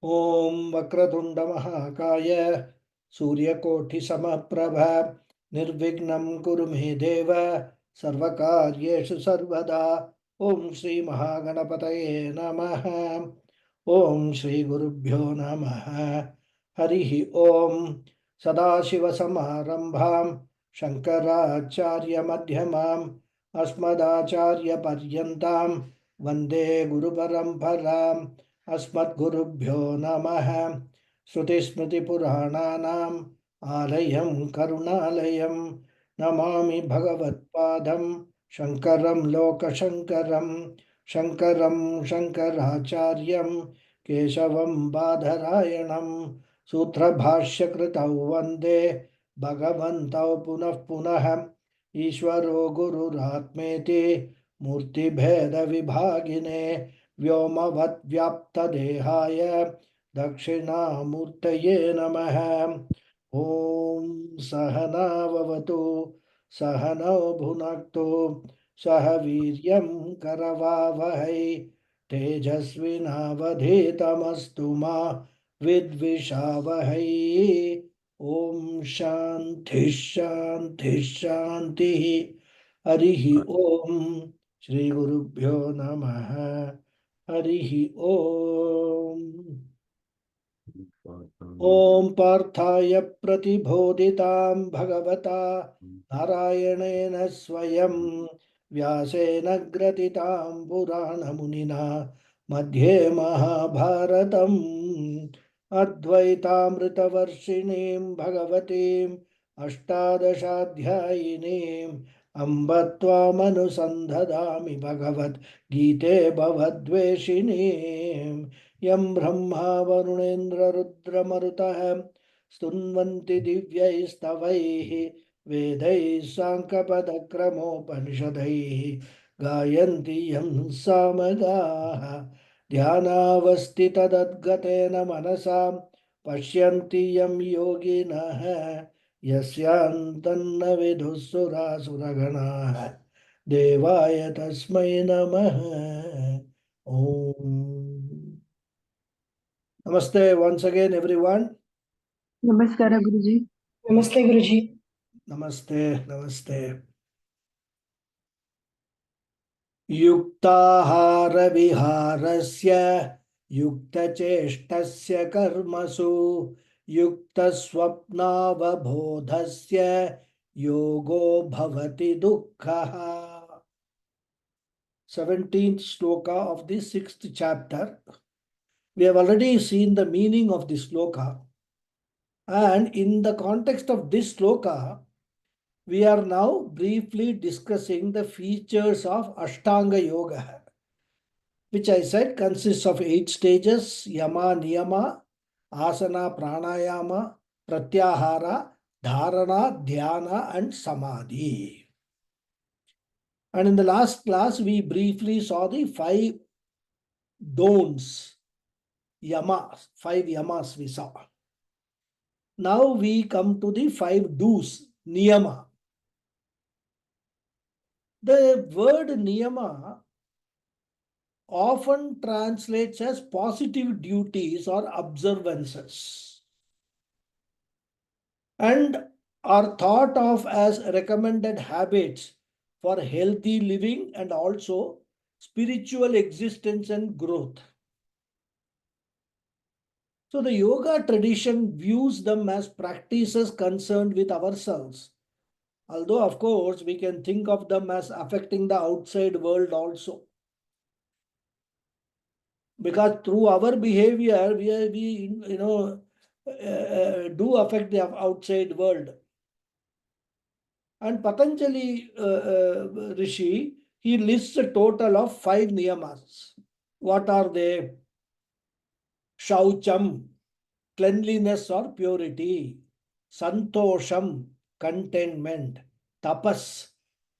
ॐ वक्रतुण्ड महाकाय सूर्यकोटिसमप्रभ निर्विघ्नं कुरु मे देव सर्वकार्येषु सर्वदा। ॐ श्री महागणपतये नमः। ॐ श्री गुरुभ्यो नमः। हरिः ॐ। सदाशिवसमारम्भां शङ्कराचार्यमध्यमाम् अस्मदाचार्यपर्यन्तां वन्दे गुरुपरम्पराम्। अस्मद्गुरुभ्यो नमः। श्रुतिस्मृतिपुराणानाम् आलयं करुणालयं नमामि भगवत्पादं शङ्करं लोकशङ्करं। शङ्करं शङ्कराचार्यं केशवं बादरायणं सूत्रभाष्यकृतौ वन्दे भगवन्तौ पुनः पुनः। ईश्वरो गुरुरात्मेति मूर्तिभेदविभागिने व्योमवद्व्याप्तदेहाय दक्षिणामूर्तये नमः। ॐ सहनाववतु सहनौ भुनक्तु सह वीर्यं करवावहै तेजस्विनावधीतमस्तु मा विद्विषावहै। ॐ शान्ति शान्ति शान्तिः। हरिः ॐ। श्री गुरुभ्यो नमः। हरिः ॐ। ॐ पार्थाय प्रतिबोधितां भगवता नारायणेन स्वयं व्यासेन ग्रथितां पुराणमुनिना मध्ये महाभारतम् अद्वैतामृतवर्षिणीं भगवतीम् अष्टादशाध्यायिनीम् अम्ब त्वामनुसन्धदामि भगवद्गीते भवद्वेषिणीम्। यं ब्रह्मा वरुणेन्द्ररुद्रमरुतः स्तुन्वन्ति दिव्यैस्तवैः वेदैः साङ्कपदक्रमोपनिषदैः गायन्ति यं सामगाः ध्यानावस्थितदद्गतेन मनसा पश्यन्ति यं योगिनः यस्यान्तन्न विदुः सुरासुरगणाः देवाय तस्मै नमः। ॐ। Namaste once again, everyone. Namaskara Guruji. Namaste Guruji. Namaste, namaste. युक्ताहार विहारस्य युक्तचेष्टस्य कर्मसु युक्तस्वप्नावबोधस्य योगो भवति दुःखः। 17th sloka of the 6th chapter. We have already seen the meaning of this sloka. And in the context of this sloka, we are now briefly discussing the features of Ashtanga Yoga, which I said consists of 8 stages: Yama, Niyama, Asana, Pranayama, Pratyahara, Dharana, Dhyana, and Samadhi. And in the last class, we briefly saw the 5 don'ts, yamas, 5 yamas we saw. Now we come to the 5 do's, niyama. The word niyama often translates as positive duties or observances and are thought of as recommended habits for healthy living and also spiritual existence and growth. So the yoga tradition views them as practices concerned with ourselves. Although, of course, we can think of them as affecting the outside world also. Because through our behavior, we do affect the outside world. And Patanjali Rishi, he lists a total of 5 niyamas. What are they? Shaucham, cleanliness or purity. Santosham, contentment. Tapas,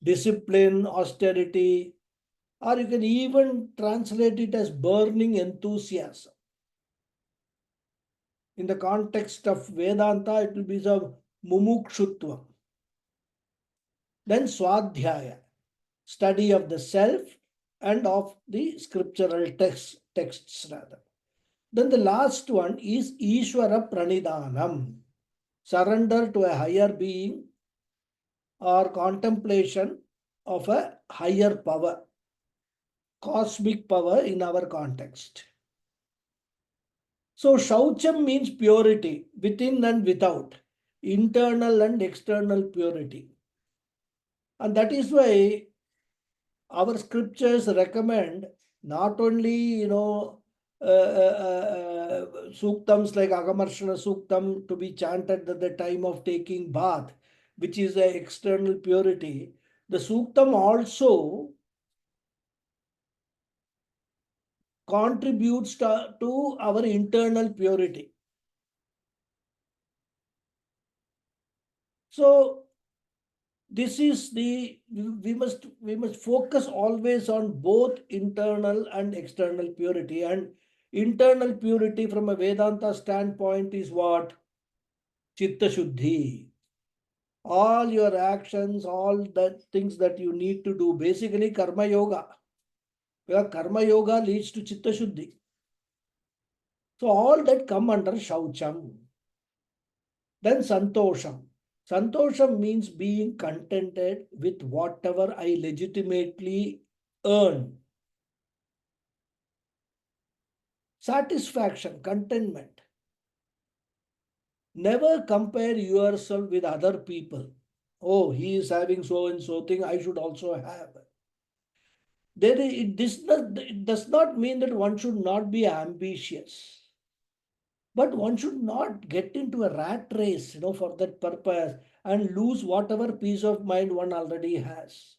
discipline, austerity. Or you can even translate it as burning enthusiasm. In the context of Vedanta, it will be some mumukshutva. Then Swadhyaya, study of the self and of the scriptural texts rather. Then the last one is Ishvara Pranidhanam, surrender to a higher being or contemplation of a higher power, cosmic power in our context. So Shaucham means purity within and without, internal and external purity. And that is why our scriptures recommend not only, suktams like Agamarshana Suktam to be chanted at the time of taking bath, which is a external purity. The Suktam also contributes to our internal purity. So this is the we must focus always on both internal and external purity. And internal purity from a Vedanta standpoint is what? Chitta Shuddhi. All your actions, all the things that you need to do, basically karma yoga. Because karma yoga leads to Chitta Shuddhi. So all that come under Shaucham. Then Santosham. Santosham means being contented with whatever I legitimately earn. Satisfaction, contentment. Never compare yourself with other people. Oh, he is having so and so thing, I should also have. It does not mean that one should not be ambitious. But one should not get into a rat race, for that purpose and lose whatever peace of mind one already has.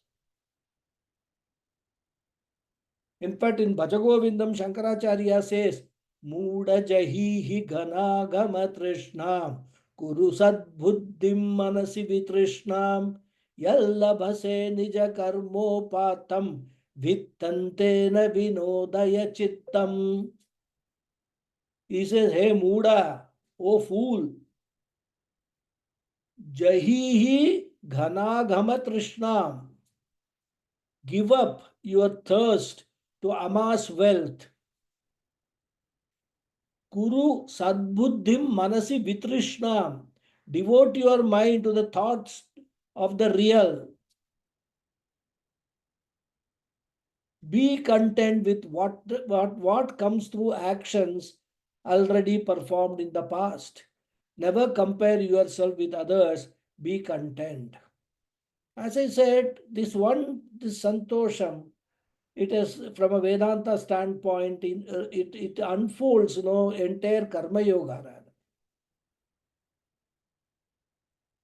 In fact, in Bhajagovindam, Shankaracharya says, Muda jahihi ghanagama trishnam, kuru sadbuddhim manasi vitrishnam, yallabhase nija karmopatam, vittantena vinodaya chittam. He says, hey Muda, oh fool, jahihi ghanagama trishnam, give up your thirst to amass wealth. Kuru sadbuddhim manasi vitrishnam. Devote your mind to the thoughts of the real. Be content with what comes through actions already performed in the past. Never compare yourself with others. Be content. As I said, this Santosham, it is from a Vedanta standpoint, it unfolds, entire Karma Yoga rather.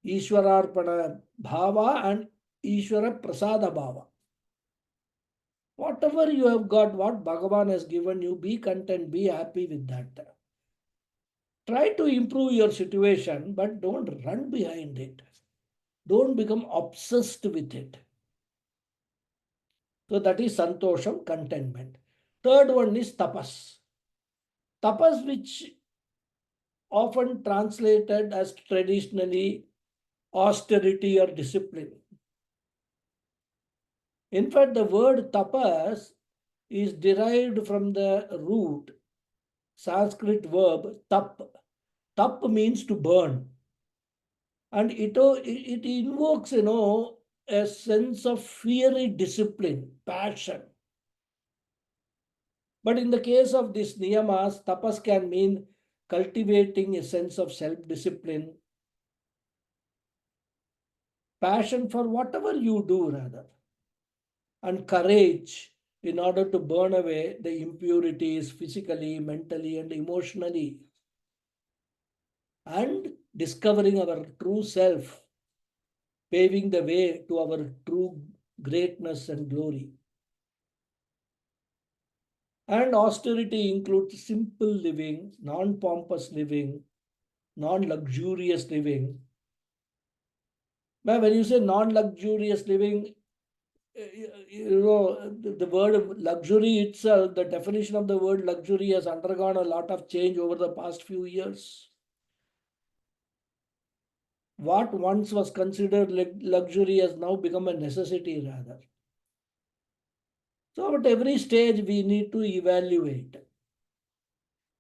Ishwararpana Bhava and Ishwara Prasada Bhava. Whatever you have got, what Bhagavan has given you, be content, be happy with that. Try to improve your situation, but don't run behind it. Don't become obsessed with it. So that is Santosham, contentment. Third one is tapas. Tapas, which often translated as traditionally austerity or discipline. In fact, the word tapas is derived from the root Sanskrit verb tap. Tap means to burn. And it invokes, a sense of fiery discipline, passion. But in the case of these niyamas, tapas can mean cultivating a sense of self-discipline, passion for whatever you do rather, and courage in order to burn away the impurities physically, mentally, and emotionally, and discovering our true self, paving the way to our true greatness and glory. And austerity includes simple living, non pompous living, non luxurious living. Now, when you say non luxurious living, the word of luxury itself, the definition of the word luxury has undergone a lot of change over the past few years. What once was considered luxury has now become a necessity rather. So at every stage we need to evaluate.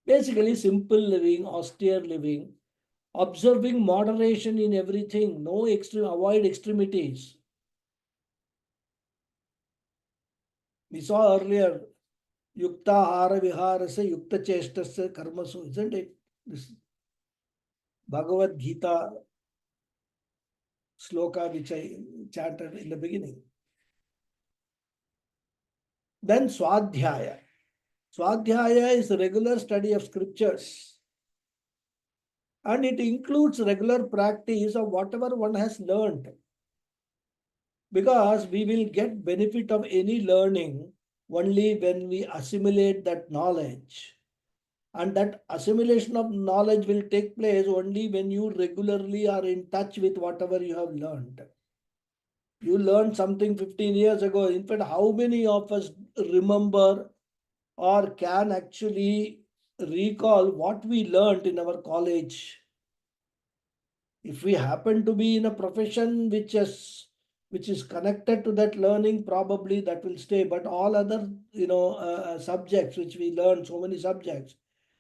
Basically, simple living, austere living, observing moderation in everything, no extreme, avoid extremities. We saw earlier, yukta hara viharasya yukta chestasya karmasu, isn't it? This Bhagavad Gita sloka which I chanted in the beginning. Then Swadhyaya. Swadhyaya is the regular study of scriptures, and it includes regular practice of whatever one has learned, because we will get benefit of any learning only when we assimilate that knowledge, and that assimilation of knowledge will take place only when you regularly are in touch with whatever you have learned. You learned something 15 years ago. In fact, how many of us remember or can actually recall what we learned in our college? If we happen to be in a profession which is connected to that learning, probably that will stay. But all other subjects which we learn, so many subjects,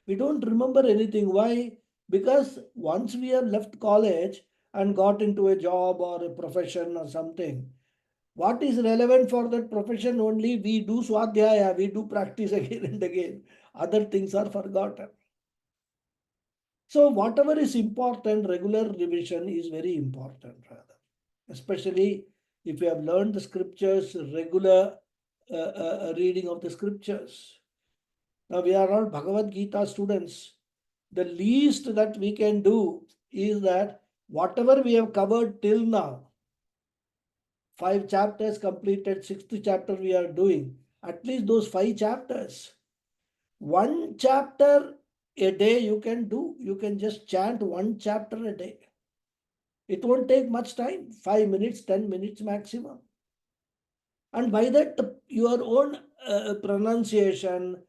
we don't remember anything. Why? Because once we have left college and got into a job or a profession or something, what is relevant for that profession only we do swadhyaya, we do practice again and again. Other things are forgotten. So whatever is important, regular revision is very important, rather. Especially if you have learned the scriptures, regular reading of the scriptures. Now we are all Bhagavad Gita students. The least that we can do is that whatever we have covered till now, 5 chapters completed, sixth chapter we are doing, at least those 5 chapters. One chapter a day you can do. You can just chant one chapter a day. It won't take much time, 5 minutes, 10 minutes maximum. And by that, your own pronunciation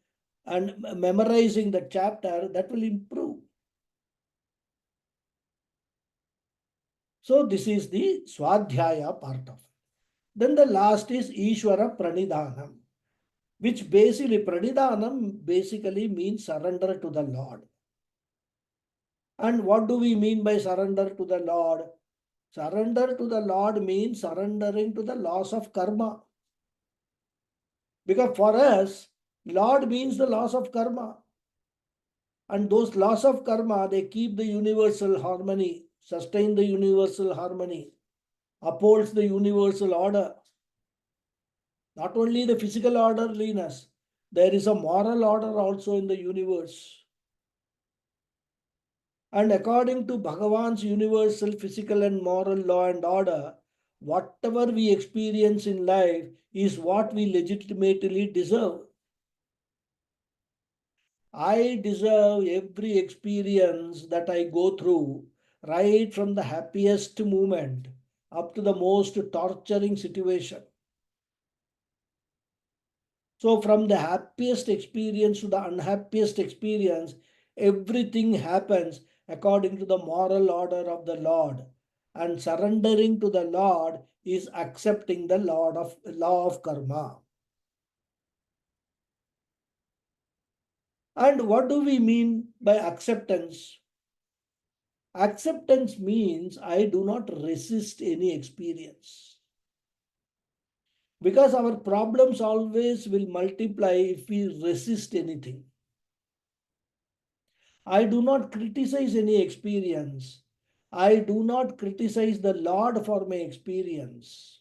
and memorizing the chapter, that will improve. So this is the Swadhyaya part of it. Then the last is Ishvara Pranidhanam, which basically, Pranidhanam basically means surrender to the Lord. And what do we mean by surrender to the Lord? Surrender to the Lord means surrendering to the laws of karma. Because for us, Lord means the laws of karma. And those laws of karma, they keep the universal harmony, sustain the universal harmony, upholds the universal order. Not only the physical orderliness, there is a moral order also in the universe. And according to Bhagavan's universal physical and moral law and order, whatever we experience in life is what we legitimately deserve. I deserve every experience that I go through, right from the happiest moment up to the most torturing situation. So, from the happiest experience to the unhappiest experience, everything happens according to the moral order of the Lord. And surrendering to the Lord is accepting the law of karma. And what do we mean by acceptance? Acceptance means I do not resist any experience. Because our problems always will multiply if we resist anything. I do not criticize any experience. I do not criticize the Lord for my experience.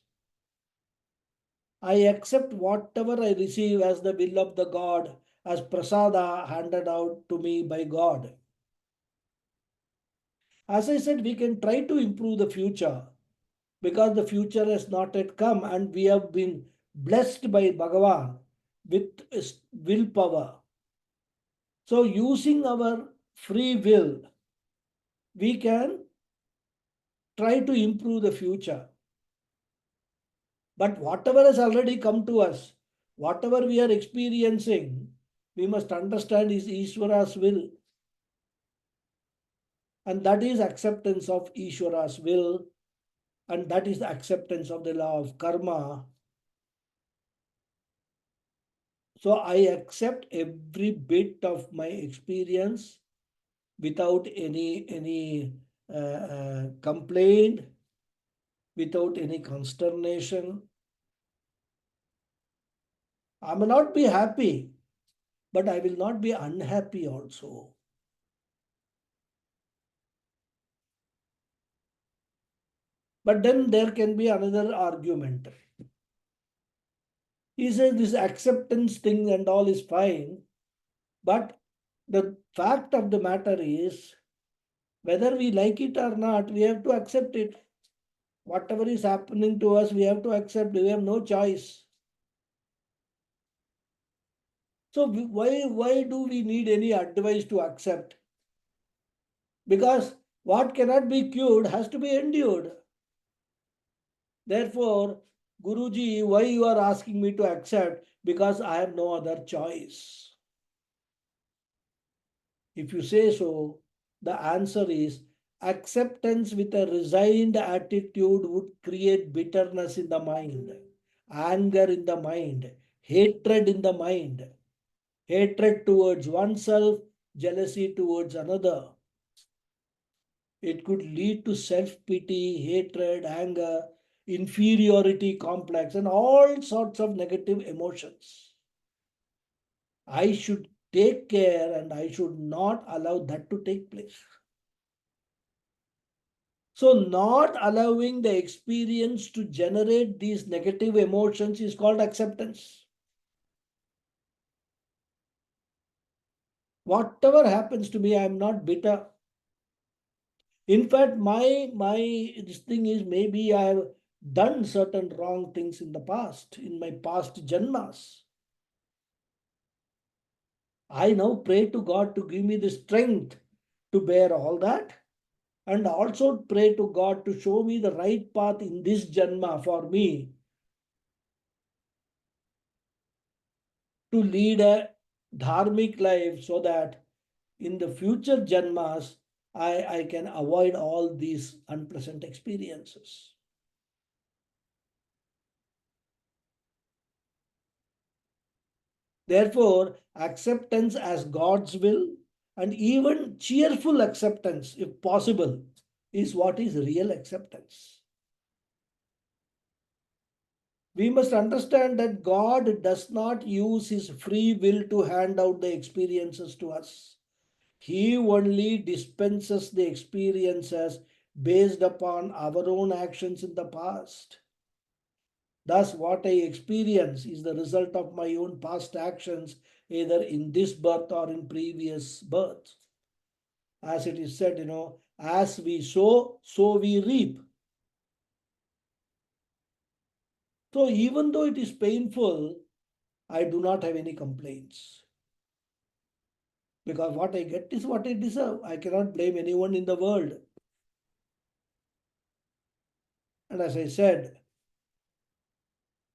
I accept whatever I receive as the will of the God, as prasada handed out to me by God. As I said, we can try to improve the future because the future has not yet come and we have been blessed by Bhagavan with willpower. So, using our free will, we can try to improve the future. But whatever has already come to us, whatever we are experiencing, we must understand is Ishvara's will. And that is acceptance of Ishvara's will, and that is the acceptance of the law of karma. So I accept every bit of my experience without any complaint, without any consternation. I may not be happy, but I will not be unhappy also. But then there can be another argument. He says this acceptance thing and all is fine, but the fact of the matter is, whether we like it or not, we have to accept it. Whatever is happening to us, we have to accept. We have no choice. So why do we need any advice to accept? Because what cannot be cured has to be endured. Therefore, Guruji, why you are asking me to accept? Because I have no other choice. If you say so, the answer is acceptance with a resigned attitude would create bitterness in the mind, anger in the mind, hatred in the mind, hatred towards oneself, jealousy towards another. It could lead to self pity, hatred, anger, inferiority complex, and all sorts of negative emotions. I should take care and I should not allow that to take place. So, not allowing the experience to generate these negative emotions is called acceptance. Whatever happens to me, I am not bitter. In fact, my this thing is, maybe I have done certain wrong things in the past, in my past janmas. I now pray to God to give me the strength to bear all that, and also pray to God to show me the right path in this janma for me to lead a dharmic life, so that in the future janmas I can avoid all these unpleasant experiences. Therefore, acceptance as God's will, and even cheerful acceptance, if possible, is what is real acceptance. We must understand that God does not use his free will to hand out the experiences to us. He only dispenses the experiences based upon our own actions in the past. Thus, what I experience is the result of my own past actions, either in this birth or in previous birth. As it is said, as we sow, so we reap. So, even though it is painful, I do not have any complaints. Because what I get is what I deserve. I cannot blame anyone in the world. And as I said,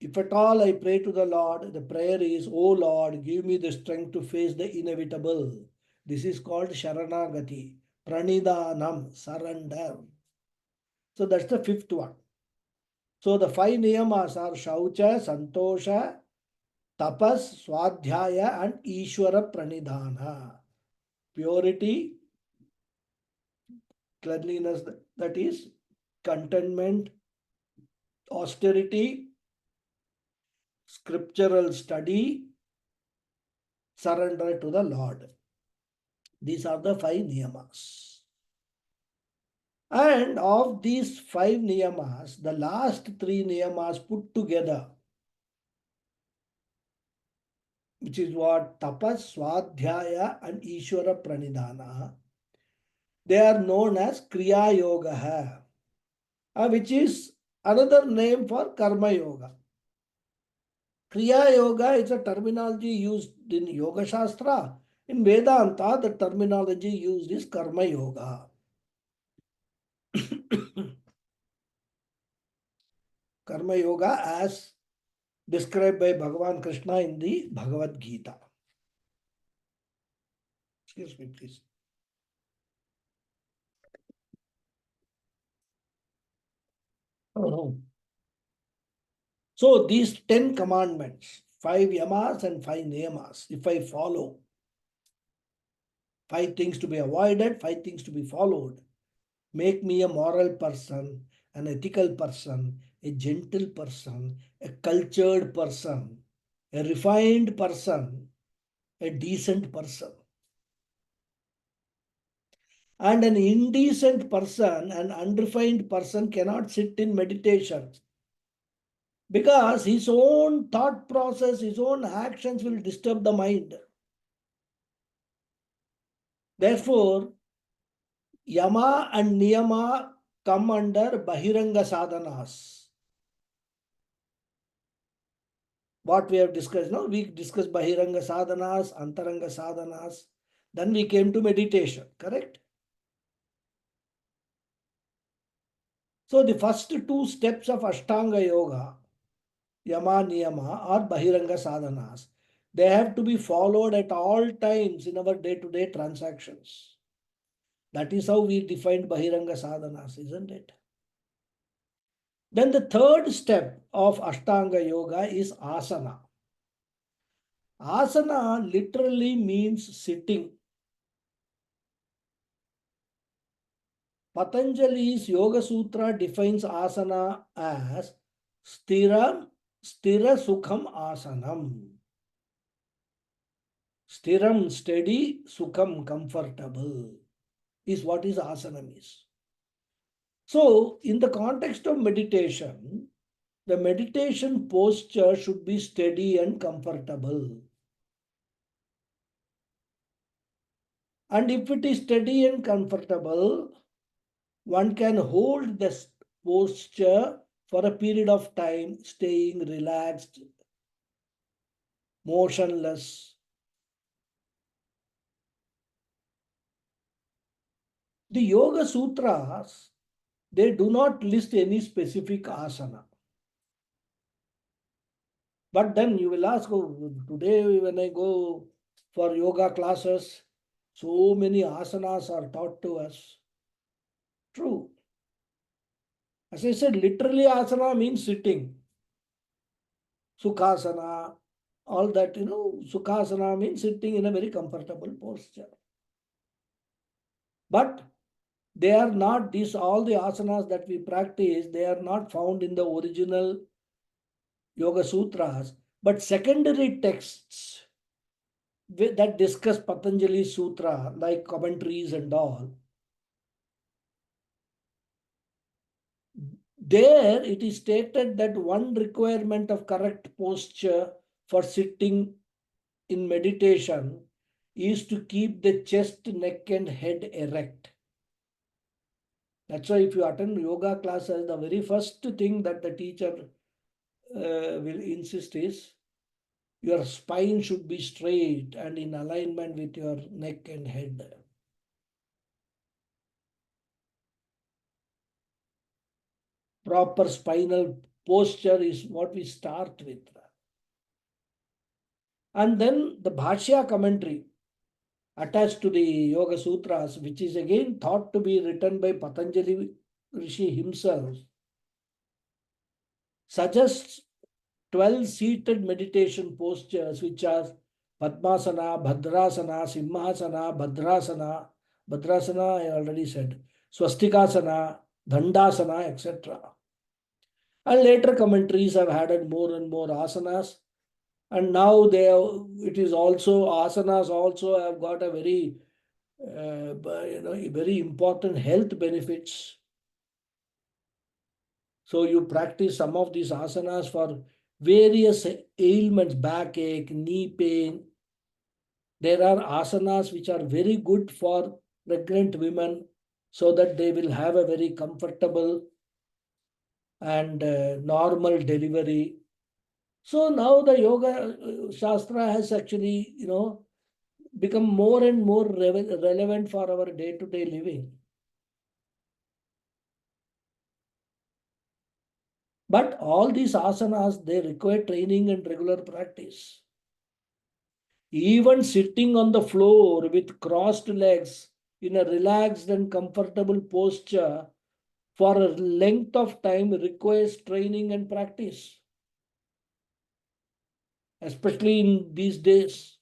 if at all I pray to the Lord, the prayer is, "O Lord, give me the strength to face the inevitable." This is called Sharanagati, Pranidanam, surrender. So that's the fifth one. So the five niyamas are Shaucha, Santosha, Tapas, Swadhyaya, and Ishwara Pranidhana. Purity, cleanliness, that is, contentment, austerity, scriptural study, surrender to the Lord. These are the five niyamas. And of these five niyamas, the last three niyamas put together, which is what tapas, swadhyaya, and Ishwara pranidhana, they are known as Kriya Yoga, which is another name for Karma Yoga. Kriya Yoga is a terminology used in Yoga Shastra. In Vedanta, the terminology used is Karma Yoga. Karma Yoga as described by Bhagavan Krishna in the Bhagavad Gita. Excuse me, please. Oh, no. So these 10 commandments, 5 yamas and 5 niyamas. If I follow 5 things to be avoided, 5 things to be followed, make me a moral person, an ethical person, a gentle person, a cultured person, a refined person, a decent person. And an indecent person, an unrefined person cannot sit in meditation because his own thought process, his own actions will disturb the mind. Therefore, yama and niyama come under bahiranga sadhanas. What we have discussed now, we discussed bahiranga sadhanas, antaranga sadhanas. Then we came to meditation, correct? So the first 2 steps of Ashtanga Yoga, Yama, Niyama, or Bahiranga sadhanas, they have to be followed at all times in our day-to-day transactions. That is how we defined Bahiranga sadhanas, isn't it? Then the third step of Ashtanga Yoga is asana. Asana literally means sitting. Patanjali's Yoga Sutra defines asana as stira sukham asanam. Stiram, steady, sukham, comfortable is what is asana is. So, in the context of meditation, the meditation posture should be steady and comfortable. And if it is steady and comfortable, one can hold this posture for a period of time, staying relaxed, motionless. The Yoga Sutras, they do not list any specific asana. But then you will ask, oh, today when I go for yoga classes, so many asanas are taught to us. True. As I said, literally asana means sitting. Sukhasana, all that, Sukhasana means sitting in a very comfortable posture. But they are not, these all the asanas that we practice, they are not found in the original Yoga Sutras, but secondary texts that discuss Patanjali Sutra, like commentaries and all. There it is stated that one requirement of correct posture for sitting in meditation is to keep the chest, neck, and head erect. That's why if you attend yoga classes, the very first thing that the teacher will insist is your spine should be straight and in alignment with your neck and head. Proper spinal posture is what we start with. And then the Bhashya commentary attached to the Yoga Sutras, which is again thought to be written by Patanjali Rishi himself, suggests 12 seated meditation postures, which are Padmasana, Bhadrasana, Simhasana, Bhadrasana. Bhadrasana, I already said. Swastikasana, Dandasana, etc. And later commentaries have added more and more asanas. And now it is also, asanas also have got a very, very important health benefits. So you practice some of these asanas for various ailments, backache, knee pain. There are asanas which are very good for pregnant women so that they will have a very comfortable and normal delivery. So now the yoga shastra has actually, become more and more relevant for our day-to-day living. But all these asanas, they require training and regular practice. Even sitting on the floor with crossed legs in a relaxed and comfortable posture for a length of time requires training and practice. especially in these days.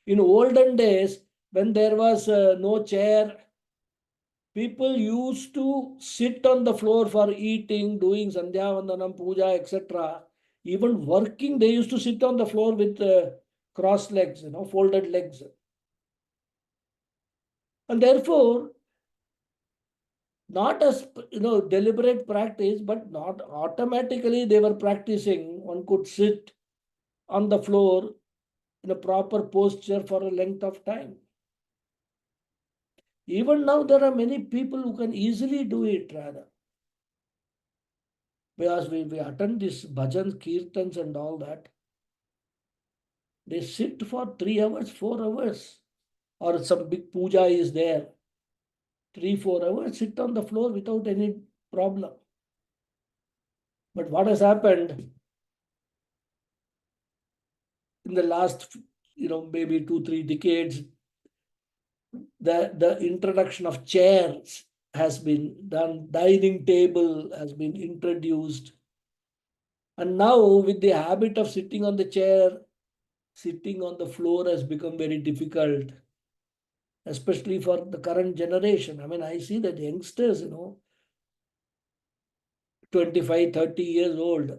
In olden days, when there was no chair, people used to sit on the floor for eating, doing Sandhya Vandanam, Puja, etc. Even working, they used to sit on the floor with crossed legs, folded legs. And therefore, not as deliberate practice, but not automatically they were practicing. One could sit on the floor in a proper posture for a length of time. Even now, there are many people who can easily do it rather. Because we attend this bhajans, kirtans, and all that. They sit for 3 hours, 4 hours, or some big puja is there. 3, 4 hours, sit on the floor without any problem. But what has happened in the last, maybe 2, 3 decades, the introduction of chairs has been done, dining table has been introduced. And now, with the habit of sitting on the chair, sitting on the floor has become very difficult, especially for the current generation. I mean, I see that youngsters, 25, 30 years old,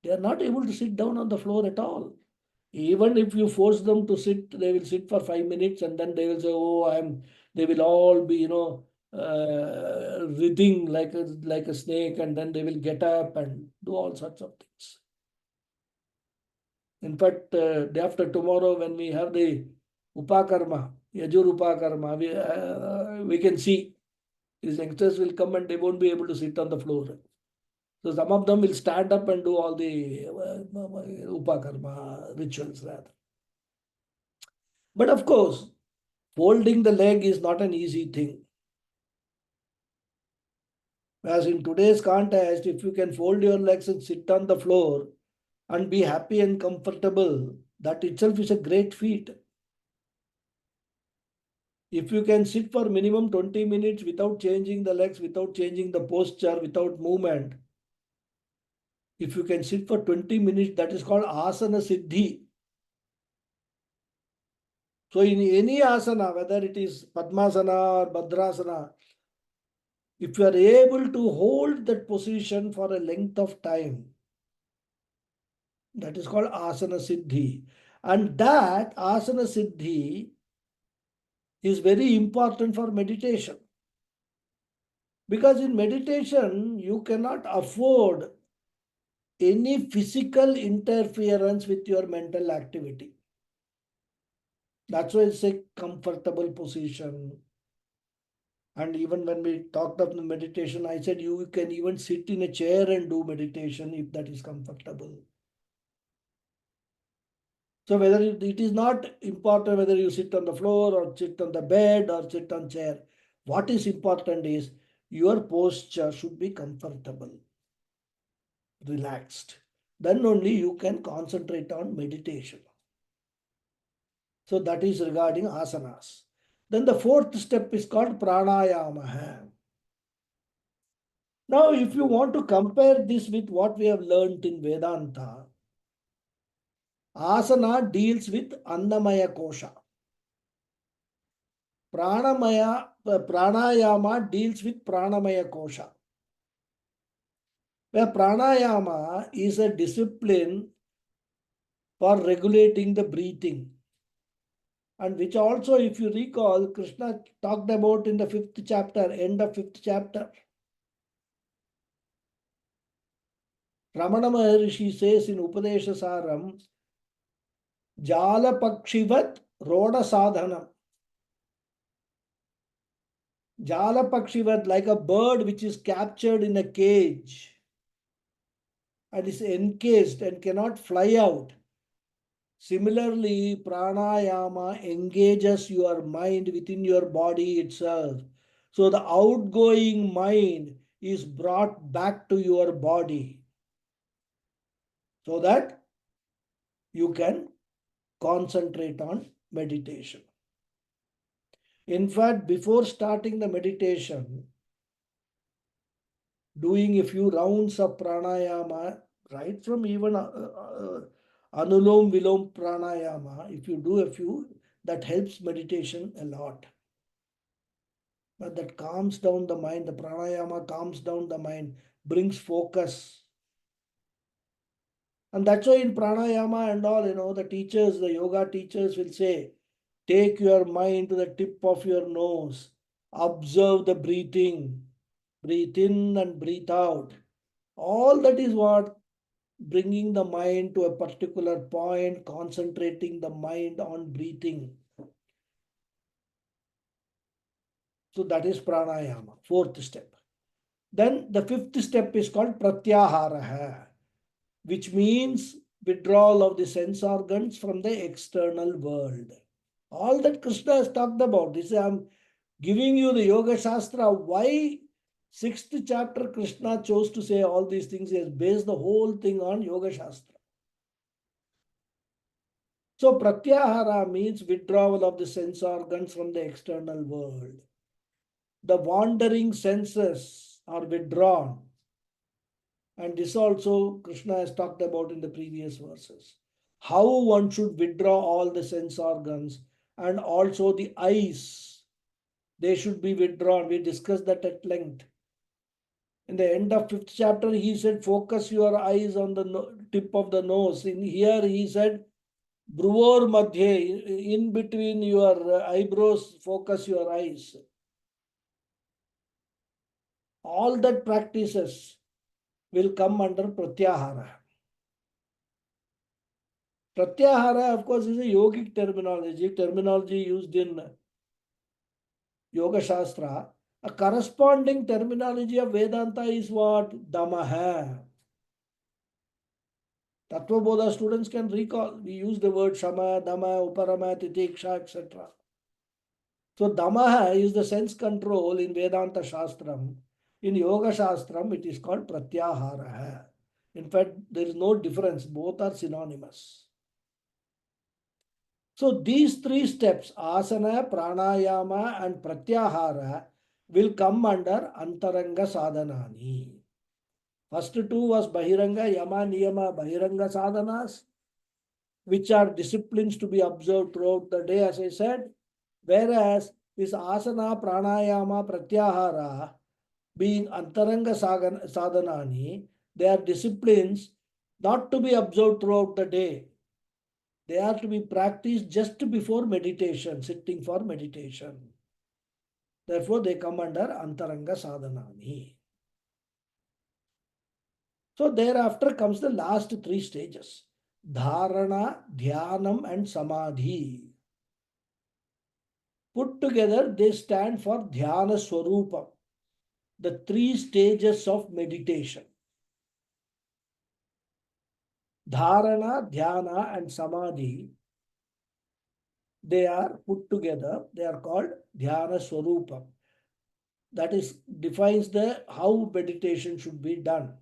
they are not able to sit down on the floor at all. Even if you force them to sit, they will sit for 5 minutes and then they will say, "Oh, they will all be, writhing like a snake, and then they will get up and do all sorts of things." In fact, day after tomorrow, when we have the Upakarma, Yajur Upakarma, we can see these youngsters will come and they won't be able to sit on the floor. So some of them will stand up and do all the Upakarma rituals rather. But of course, folding the leg is not an easy thing. As in today's context, if you can fold your legs and sit on the floor and be happy and comfortable, that itself is a great feat. If you can sit for minimum 20 minutes without changing the legs, without changing the posture, without movement, if you can sit for 20 minutes, that is called asana siddhi. So in any asana, whether it is Padmasana or Bhadrasana, if you are able to hold that position for a length of time, that is called asana siddhi. And that asana siddhi is very important for meditation. Because in meditation, you cannot afford any physical interference with your mental activity. That's why it's a comfortable position. And even when we talked of the meditation, I said you can even sit in a chair and do meditation if that is comfortable. So whether it is not important whether you sit on the floor or sit on the bed or sit on chair. What is important is your posture should be comfortable, relaxed. Then only you can concentrate on meditation. So that is regarding asanas. Then the fourth step is called pranayama. Now, if you want to compare this with what we have learned in Vedanta, asana deals with Annamaya Kosha. Pranayama deals with Pranamaya Kosha. Where pranayama is a discipline for regulating the breathing. And which also, if you recall, Krishna talked about in the 5th chapter, end of 5th chapter. Ramana Maharishi says in Upadesha Saram, Jala Pakshivat Roda Sadhanam. Jala Pakshivat, like a bird which is captured in a cage and is encased and cannot fly out. Similarly, pranayama engages your mind within your body itself. So the outgoing mind is brought back to your body so that you can concentrate on meditation. In fact, before starting the meditation, doing a few rounds of pranayama, right from even Anulom Vilom Pranayama, if you do a few, that helps meditation a lot. But that calms down the mind. The pranayama calms down the mind, brings focus. And that's why in pranayama and all, the teachers, the yoga teachers will say, take your mind to the tip of your nose, observe the breathing, breathe in and breathe out. All that is what? Bringing the mind to a particular point, concentrating the mind on breathing. So that is pranayama, fourth step. Then the fifth step is called pratyahara, which means withdrawal of the sense organs from the external world. All that Krishna has talked about. This I'm giving you the Yoga Shastra. Why sixth chapter Krishna chose to say all these things? He has based the whole thing on Yoga Shastra. So pratyahara means withdrawal of the sense organs from the external world. The wandering senses are withdrawn. And this also Krishna has talked about in the previous verses. How one should withdraw all the sense organs and also the eyes. They should be withdrawn. We discussed that at length. In the end of fifth chapter, he said, focus your eyes on the tip of the nose. In here, he said, Bruvor Madhye, in between your eyebrows, focus your eyes. All that practices will come under Pratyahara. Pratyahara, of course, is a yogic terminology used in Yoga Shastra. A corresponding terminology of Vedanta is what? Damaha. Tattva Bodha students can recall. We use the word Shama, Dama, Uparama, Titiksha, etc. So Damaha is the sense control in Vedanta Shastram. In Yoga Shastram, it is called Pratyahara. In fact, there is no difference. Both are synonymous. So these three steps, asana, pranayama and pratyahara, will come under antaranga sadhanani. First two was bahiranga, yama, niyama, bahiranga sadhanas, which are disciplines to be observed throughout the day, as I said. Whereas this asana, pranayama, pratyahara, being antaranga sadhanani, they are disciplines not to be observed throughout the day. They are to be practiced just before meditation, sitting for meditation. Therefore, they come under Antaranga Sadhanani. So, thereafter comes the last three stages: Dharana, Dhyanam, and Samadhi. Put together, they stand for Dhyana Swarupa, the three stages of meditation. Dharana, Dhyana, and Samadhi, they are put together, they are called Dhyana Swarupa. That is defines the how meditation should be done.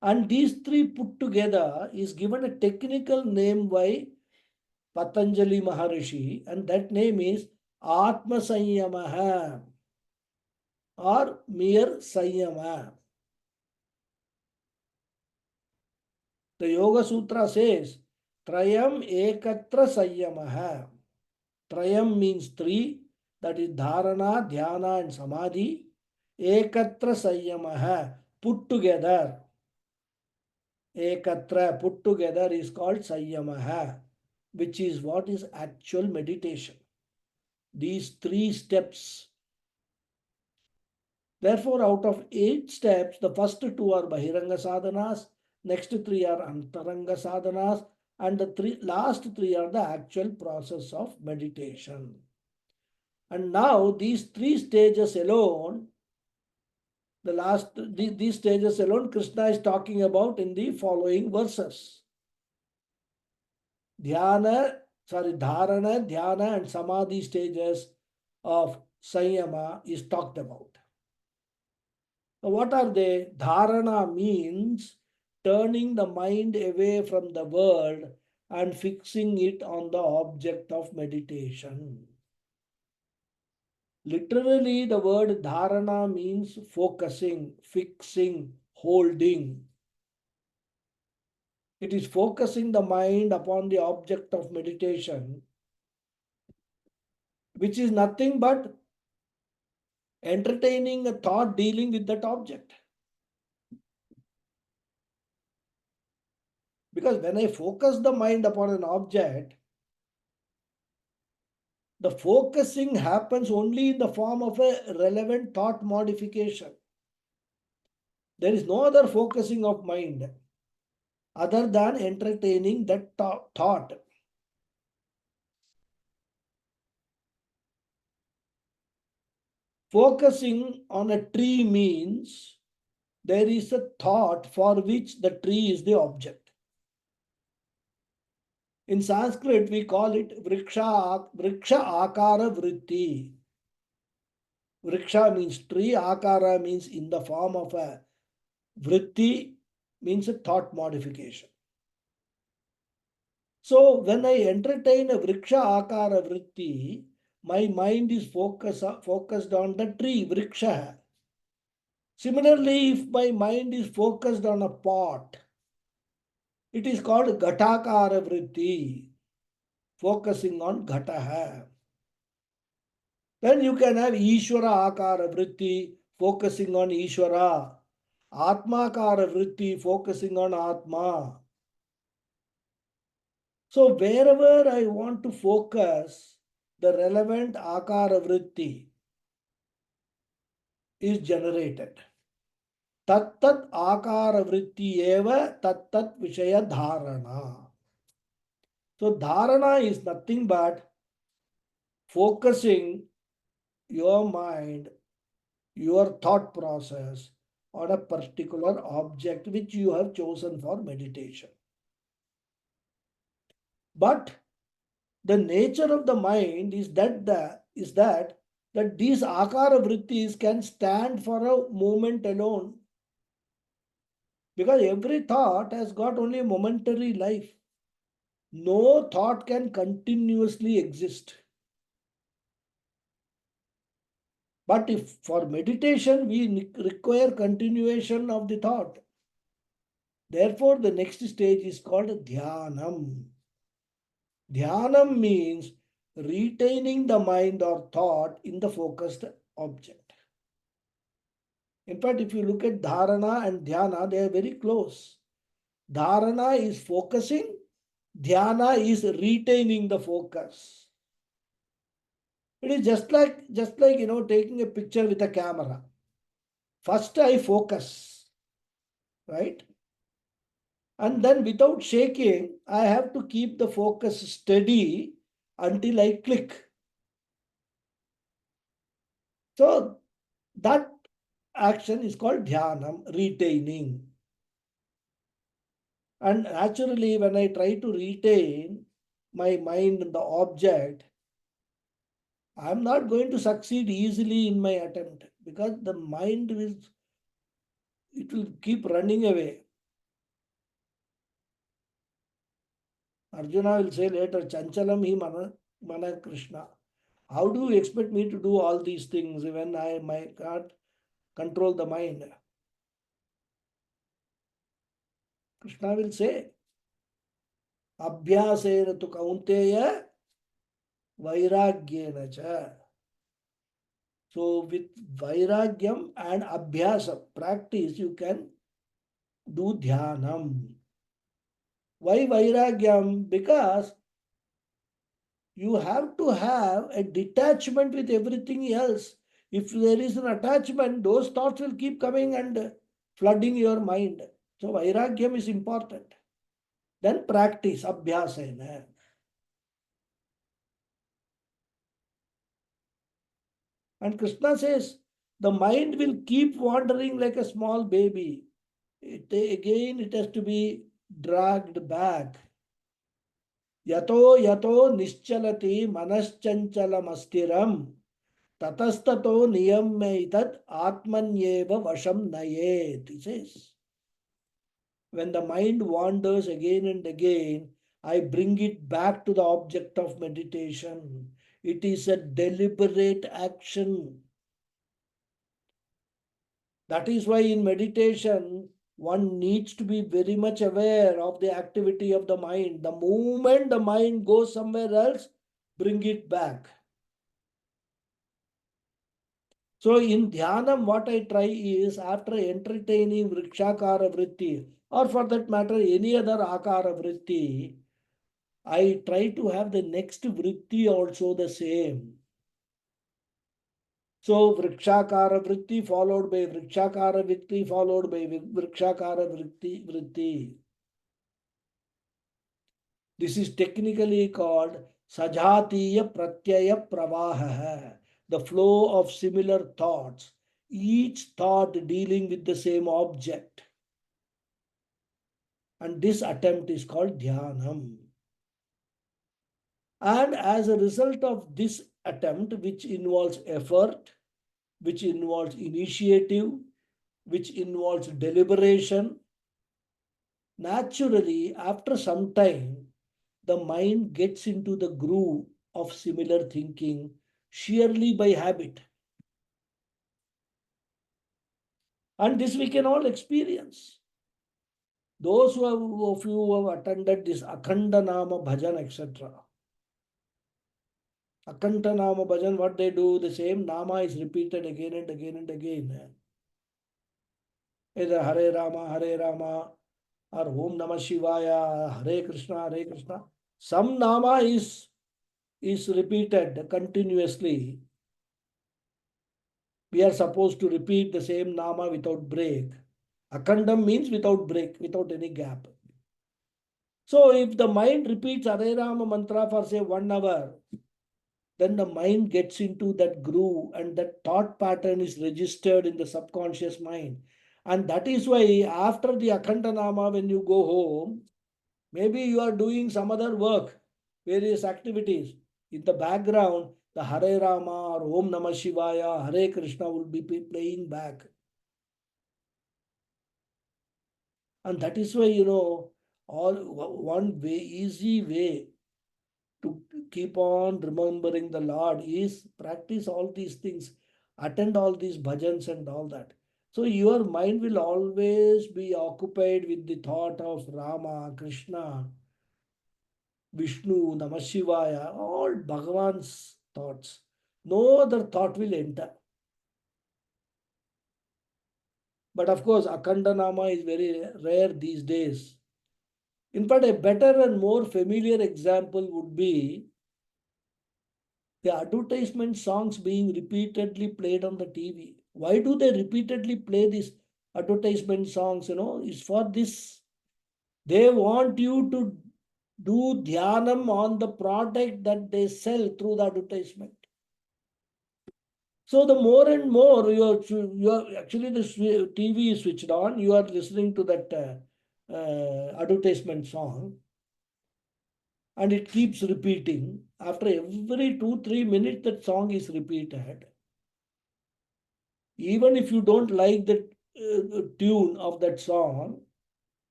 And these three put together is given a technical name by Patanjali Maharishi, and that name is Atma Sanyamaha or mere Sanyama. The Yoga Sutra says Trayam Ekatra Sanyamaha. Trayam means three, that is Dharana, Dhyana, and Samadhi. Ekatra Sanyamaha, put together. Ekatra, put together, is called Sanyamaha, which is what is actual meditation. These three steps. Therefore, out of 8 steps, the first 2 are Bahiranga sadhanas, next 3 are Antaranga sadhanas, and the last 3 are the actual process of meditation. And now these 3 stages alone, these stages alone, Krishna is talking about in the following verses. Dharana, Dhyana, and Samadhi stages of Sanyama is talked about. Now, what are they? Dharana means turning the mind away from the world and fixing it on the object of meditation. Literally, the word dharana means focusing, fixing, holding. It is focusing the mind upon the object of meditation, which is nothing but entertaining a thought dealing with that object. Because when I focus the mind upon an object, the focusing happens only in the form of a relevant thought modification. There is no other focusing of mind other than entertaining that thought. Focusing on a tree means there is a thought for which the tree is the object. In Sanskrit, we call it vriksha akara vritti. Vriksha means tree, akara means in the form of a vritti, means a thought modification. So when I entertain a vriksha akara vritti, my mind is focused on the tree, vriksha. Similarly, if my mind is focused on a pot, it is called ghatakara vritti, focusing on ghataha. Then you can have Ishvara akara vritti, focusing on Ishvara. Atmakara vritti, focusing on Atma. So wherever I want to focus, the relevant akara vritti is generated. Tattat akara vritti eva tattat vishaya dharana. So dharana is nothing but focusing your mind, your thought process on a particular object which you have chosen for meditation. But the nature of the mind is that these akara vrittis can stand for a moment alone, because every thought has got only a momentary life. No thought can continuously exist. But if for meditation we require continuation of the thought, therefore the next stage is called dhyanam. Dhyanam means retaining the mind or thought in the focused object. In fact, if you look at dharana and dhyana, they are very close. Dharana is focusing, dhyana is retaining the focus. It is just like taking a picture with a camera. First I focus, right? And then without shaking, I have to keep the focus steady until I click. So that action is called dhyanam, retaining. And naturally, when I try to retain my mind in the object, I am not going to succeed easily in my attempt, because the mind will keep running away. Arjuna will say later, Chanchalam hi mana Krishna. How do you expect me to do all these things when I can't control the mind? Krishna will say, Abhyasena tu kaunteya vairagyena cha. So with vairagyam and abhyasa, practice, you can do dhyanam. Why vairagyam? Because you have to have a detachment with everything else. If there is an attachment, those thoughts will keep coming and flooding your mind. So vairagyam is important. Then practice, abhyasena. And Krishna says, the mind will keep wandering like a small baby. It has to be dragged back. Yato yato nischalati manaschanchalamasstiram tatastato niyamaitat atmanyeva vasham nayet. He says, when the mind wanders again and again, I bring it back to the object of meditation. It is a deliberate action. That is why in meditation, one needs to be very much aware of the activity of the mind. The moment the mind goes somewhere else, bring it back. So in Dhyanam, what I try is, after entertaining Vrikshakara Vritti, or for that matter any other Akara Vritti, I try to have the next Vritti also the same. So Vrikshakara Vritti followed by Vrikshakara Vritti followed by Vrikshakara Vritti. This is technically called Sajatiya Pratyaya Pravaha, the flow of similar thoughts, each thought dealing with the same object. And this attempt is called Dhyanam. And as a result of this attempt, which involves effort, which involves initiative, which involves deliberation, naturally, after some time, the mind gets into the groove of similar thinking sheerly by habit. And this we can all experience. Those of you who have attended this Akhanda Nama Bhajan, etc. Akhanda Nama Bhajan, what they do, the same Nama is repeated again and again and again. Either Hare Rama, or Om Namah Shivaya, Hare Krishna, Hare Krishna. Some Nama is repeated continuously. We are supposed to repeat the same Nama without break. Akhandam means without break, without any gap. So if the mind repeats Hare Rama mantra for say 1 hour, then the mind gets into that groove and that thought pattern is registered in the subconscious mind. And that is why after the Akhanda Nama, when you go home, maybe you are doing some other work, various activities. In the background, the Hare Rama or Om Namah Shivaya, Hare Krishna will be playing back. And that is why, one way, easy way to keep on remembering the Lord is practice all these things, attend all these bhajans and all that. So your mind will always be occupied with the thought of Rama, Krishna, Vishnu, Namah Shivaya, all Bhagavan's thoughts. No other thought will enter. But of course, Akhanda Nama is very rare these days. In fact, a better and more familiar example would be the advertisement songs being repeatedly played on the TV. Why do they repeatedly play these advertisement songs? It's for this. They want you to do dhyanam on the product that they sell through the advertisement. So the more and more you are actually the TV is switched on, you are listening to that advertisement song, and it keeps repeating. After every 2-3 minutes, that song is repeated. Even if you don't like the tune of that song,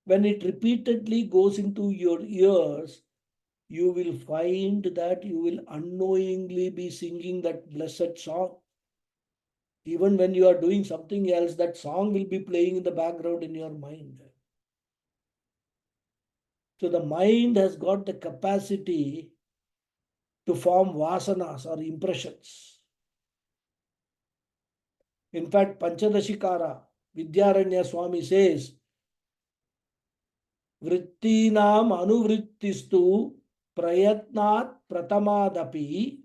when it repeatedly goes into your ears, you will find that you will unknowingly be singing that blessed song. Even when you are doing something else, that song will be playing in the background in your mind. So the mind has got the capacity to form vasanas or impressions. In fact, Panchadashikara, Vidyaranya Swami says, Vrittinam anuvrittistu prayatnat pratamadapi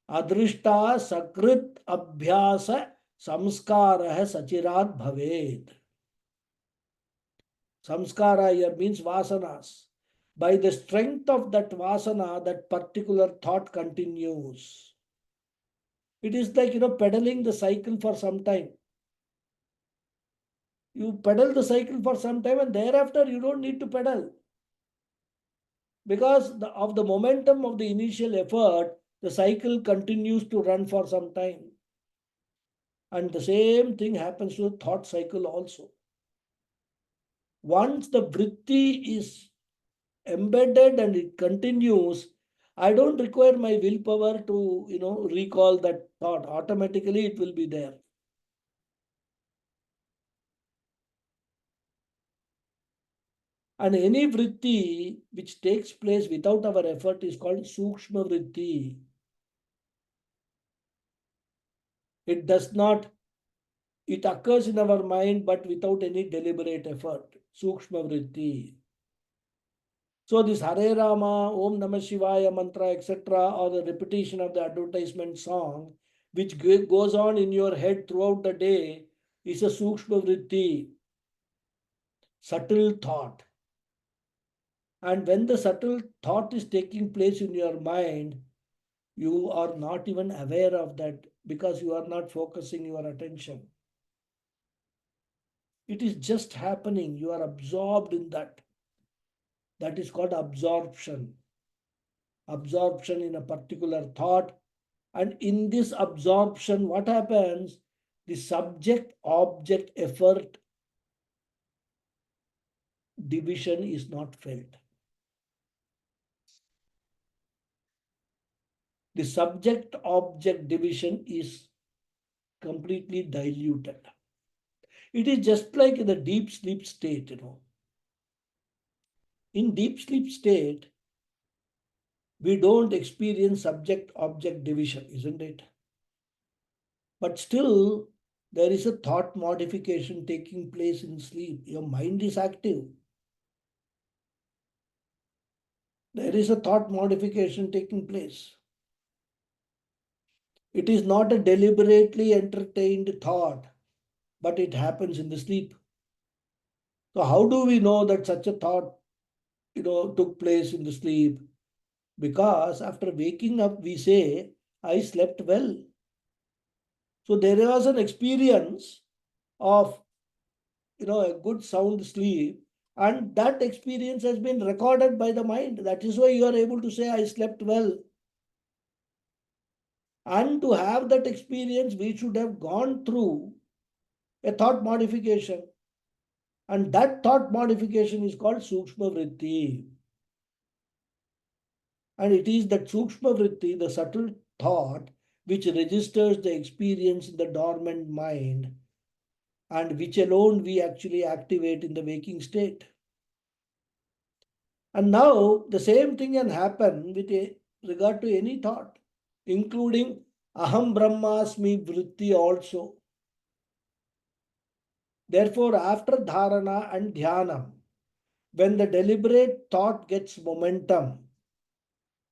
adrishta sakrit abhyasa samskarah sachirat bhaved. Samskara here means vasanas. By the strength of that vasana, that particular thought continues. It is like, pedaling the cycle for some time. You pedal the cycle for some time and thereafter you don't need to pedal. Because of the momentum of the initial effort, the cycle continues to run for some time. And the same thing happens to the thought cycle also. Once the vritti is embedded and it continues, I don't require my willpower to, recall that thought. Automatically it will be there. And any vritti which takes place without our effort is called sukshma vritti. It does not, it occurs in our mind but without any deliberate effort. Sukshma vritti. So this Hare Rama, Om Namah Shivaya mantra, etc., or the repetition of the advertisement song, which goes on in your head throughout the day, is a sukshma vritti, subtle thought. And when the subtle thought is taking place in your mind, you are not even aware of that because you are not focusing your attention. It is just happening. You are absorbed in that. That is called absorption. Absorption in a particular thought. And in this absorption, what happens? The subject object effort division is not felt. The subject object division is completely diluted. It is just like in the deep sleep state. In deep sleep state, we don't experience subject object division, isn't it? But still, there is a thought modification taking place in sleep. Your mind is active. There is a thought modification taking place. It is not a deliberately entertained thought, but it happens in the sleep. So how do we know that such a thought, took place in the sleep? Because after waking up, we say, I slept well. So there was an experience of, a good sound sleep, and that experience has been recorded by the mind. That is why you are able to say, I slept well. And to have that experience, we should have gone through a thought modification. And that thought modification is called Sukshma Vritti. And it is that Sukshma Vritti, the subtle thought, which registers the experience in the dormant mind and which alone we actually activate in the waking state. And now the same thing can happen with regard to any thought, including Aham Brahmasmi Vritti also. Therefore, after dharana and dhyanam, when the deliberate thought gets momentum,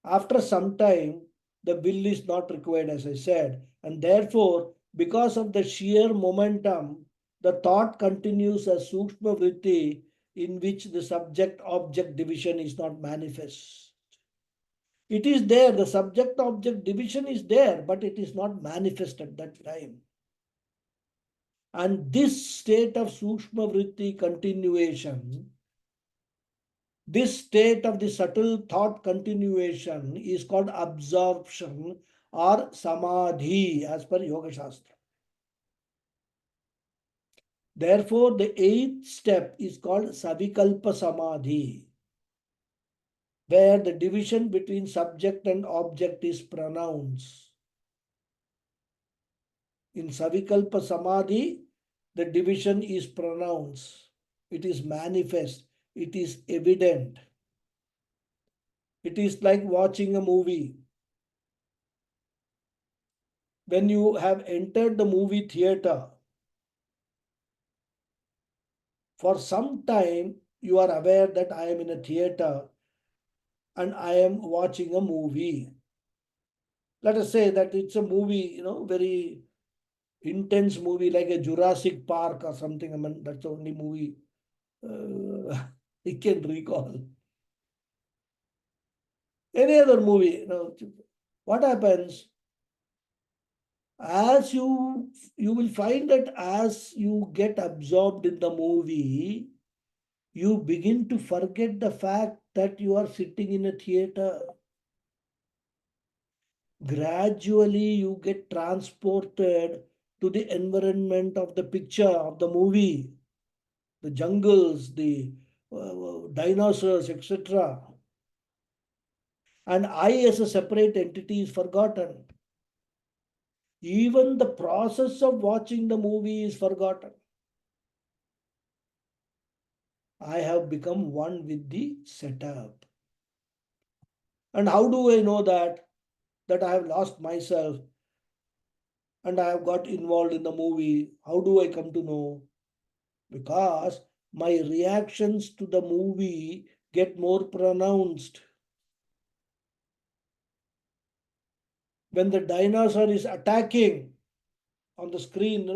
after some time, the will is not required, as I said. And therefore, because of the sheer momentum, the thought continues as Sukshma Vritti, in which the subject object division is not manifest. It is there, the subject object division is there, but it is not manifest at that time. And this state of Sukshma Vritti continuation, this state of the subtle thought continuation is called absorption or samadhi as per Yoga Shastra. Therefore, the eighth step is called Savikalpa Samadhi, where the division between subject and object is pronounced. In Savikalpa Samadhi, the division is pronounced. It is manifest. It is evident. It is like watching a movie. When you have entered the movie theater, for some time you are aware that I am in a theater and I am watching a movie. Let us say that it's a movie, very intense movie like a Jurassic Park or something. I mean, that's the only movie I can recall. Any other movie, what happens? As you will find that as you get absorbed in the movie, you begin to forget the fact that you are sitting in a theater. Gradually, you get transported to the environment of the picture of the movie, the jungles, the dinosaurs, etc. And I, as a separate entity, is forgotten. Even the process of watching the movie is forgotten. I have become one with the setup. And how do I know that I have lost myself and I have got involved in the movie? How do I come to know? Because my reactions to the movie get more pronounced. When the dinosaur is attacking on the screen,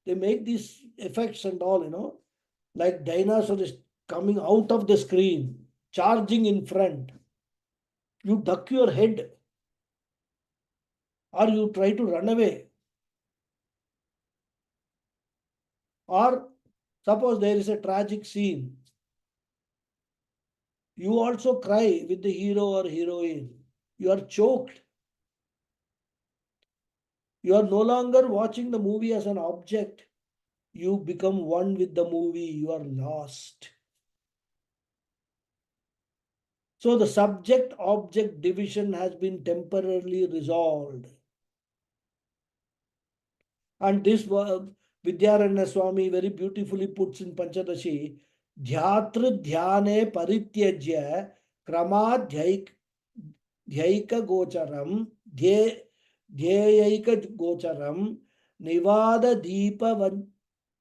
they make these effects and all, like dinosaur is coming out of the screen, charging in front. You duck your head or you try to run away. Or suppose there is a tragic scene, you also cry with the hero or heroine. You are choked. You are no longer watching the movie as an object. You become one with the movie. You are lost. So the subject object division has been temporarily resolved. And this Vidyaranya Swami very beautifully puts in Panchadashi, Dhyatri Dhyane Parityajya Kramadhyaik Dhyaika Gocharam Dhyaika Gocharam Nivada Deepa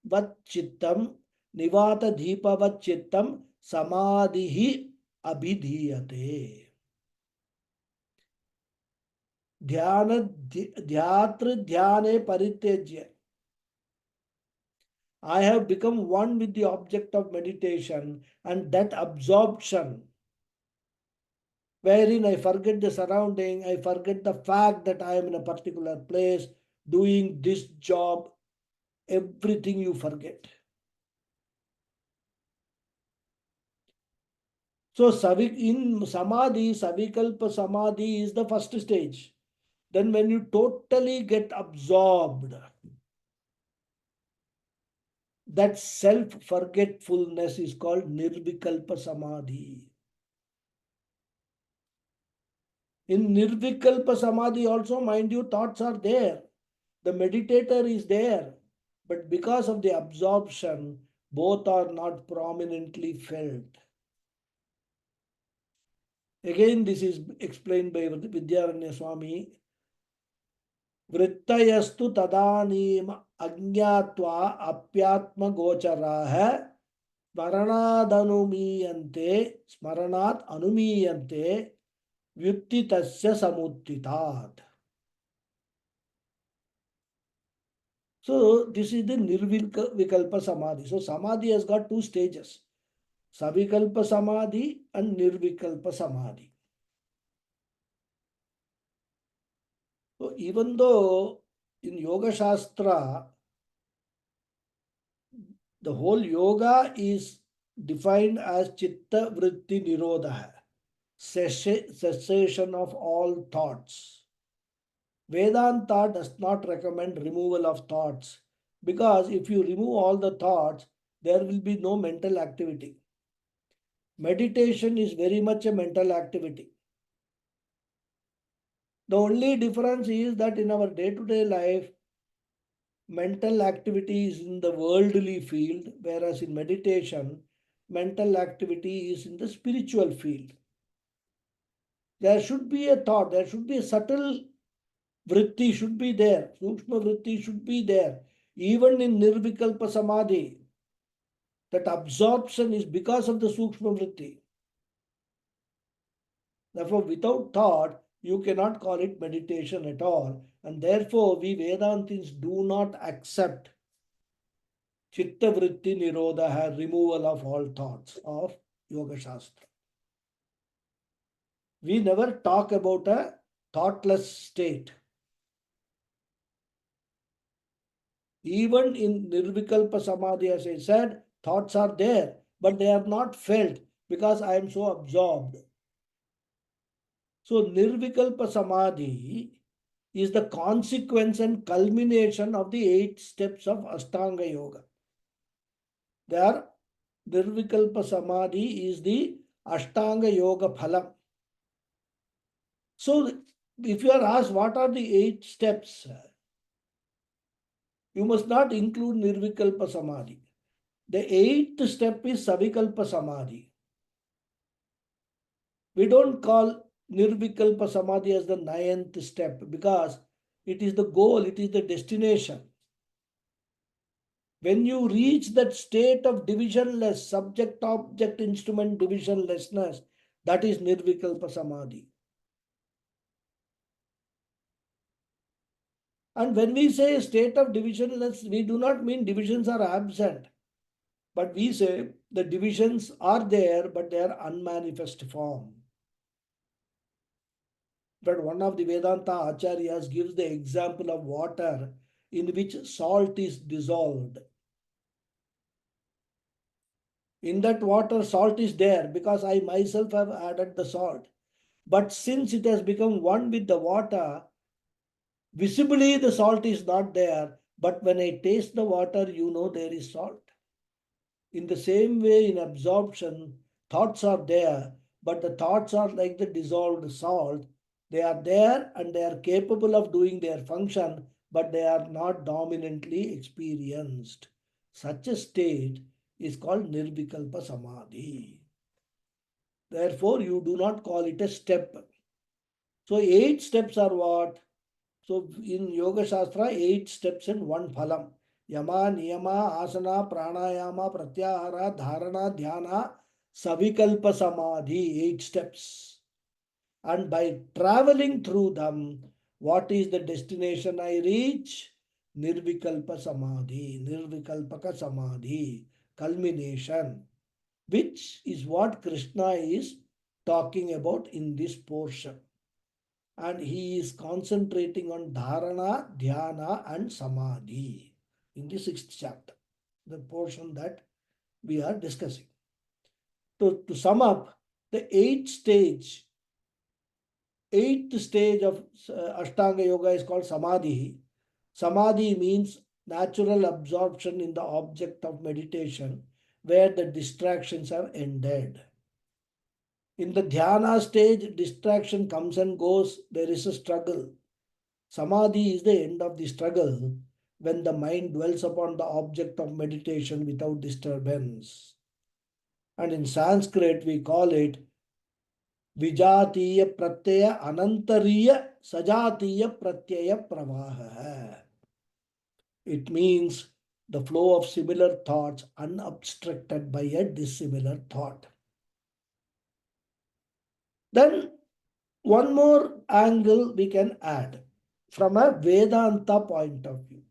Vachittam Nivata Deepa Vachittam Samadhihi Abhidhiyate. ध्यात्र ध्याने परित्यज्य. I have become one with the object of meditation and that absorption, wherein I forget the surrounding, I forget the fact that I am in a particular place doing this job, everything you forget. So in Samadhi, Savikalpa Samadhi is the first stage. Then when you totally get absorbed, that self-forgetfulness is called Nirvikalpa Samadhi. In Nirvikalpa Samadhi also, mind you, thoughts are there. The meditator is there. But because of the absorption, both are not prominently felt. Again, this is explained by Vidyaranya Swami. Vrittayastu tadanim ajñatva apyatma gocharaha स्मरणात् अनुमीयन्ते व्युत्थितस्य समुत्थितात्. So this is the Nirvikalpa Samadhi. So Samadhi has got two stages, Savikalpa Samadhi and Nirvikalpa Samadhi. So even though in Yoga Shastra, the whole yoga is defined as Chitta Vritti Nirodha, cessation of all thoughts. Vedanta does not recommend removal of thoughts because if you remove all the thoughts, there will be no mental activity. Meditation is very much a mental activity. The only difference is that in our day-to-day life, mental activity is in the worldly field, whereas in meditation, mental activity is in the spiritual field. There should be a thought, there should be a subtle vritti should be there, sukshma vritti should be there. Even in Nirvikalpa Samadhi, that absorption is because of the sukshma vritti. Therefore, without thought, you cannot call it meditation at all. And therefore, we Vedantins do not accept Chitta Vritti Nirodha, removal of all thoughts of Yoga Shastra. We never talk about a thoughtless state. Even in Nirvikalpa Samadhi, as I said, thoughts are there, but they are not felt because I am so absorbed. So Nirvikalpa Samadhi is the consequence and culmination of the 8 steps of Ashtanga Yoga. There, Nirvikalpa Samadhi is the Ashtanga Yoga Phalam. So, if you are asked what are the 8 steps, you must not include Nirvikalpa Samadhi. The eighth step is Savikalpa Samadhi. We don't call Nirvikalpa Samadhi as the ninth step because it is the goal, it is the destination. When you reach that state of divisionless, subject, object, instrument divisionlessness, that is Nirvikalpa Samadhi. And when we say state of divisionless, we do not mean divisions are absent, but we say the divisions are there, but they are unmanifest form. But one of the Vedanta Acharyas gives the example of water in which salt is dissolved. In that water, salt is there because I myself have added the salt. But since it has become one with the water, visibly the salt is not there. But when I taste the water, you know there is salt. In the same way, in absorption, thoughts are there, but the thoughts are like the dissolved salt. They are there and they are capable of doing their function, but they are not dominantly experienced. Such a state is called Nirvikalpa Samadhi. Therefore, you do not call it a step. So, 8 steps are what? So, in Yoga Shastra, 8 steps and one phalam. Yama, Niyama, Asana, Pranayama, Pratyahara, Dharana, Dhyana, Savikalpa Samadhi, 8 steps. And by traveling through them, what is the destination I reach? Nirvikalpa Samadhi, Nirvikalpaka Samadhi, culmination, which is what Krishna is talking about in this portion. And he is concentrating on dharana, dhyana, and samadhi in the 6th chapter, the portion that we are discussing. To sum up, the eighth stage of Ashtanga Yoga is called Samadhi. Samadhi means natural absorption in the object of meditation where the distractions have ended. In the dhyana stage, distraction comes and goes, there is a struggle. Samadhi is the end of the struggle when the mind dwells upon the object of meditation without disturbance. And in Sanskrit, we call it Vijatiya Pratyaya Anantariya Sajatiya Pratyaya Pravaha. It means the flow of similar thoughts unobstructed by a dissimilar thought. Then one more angle we can add from a Vedanta point of view.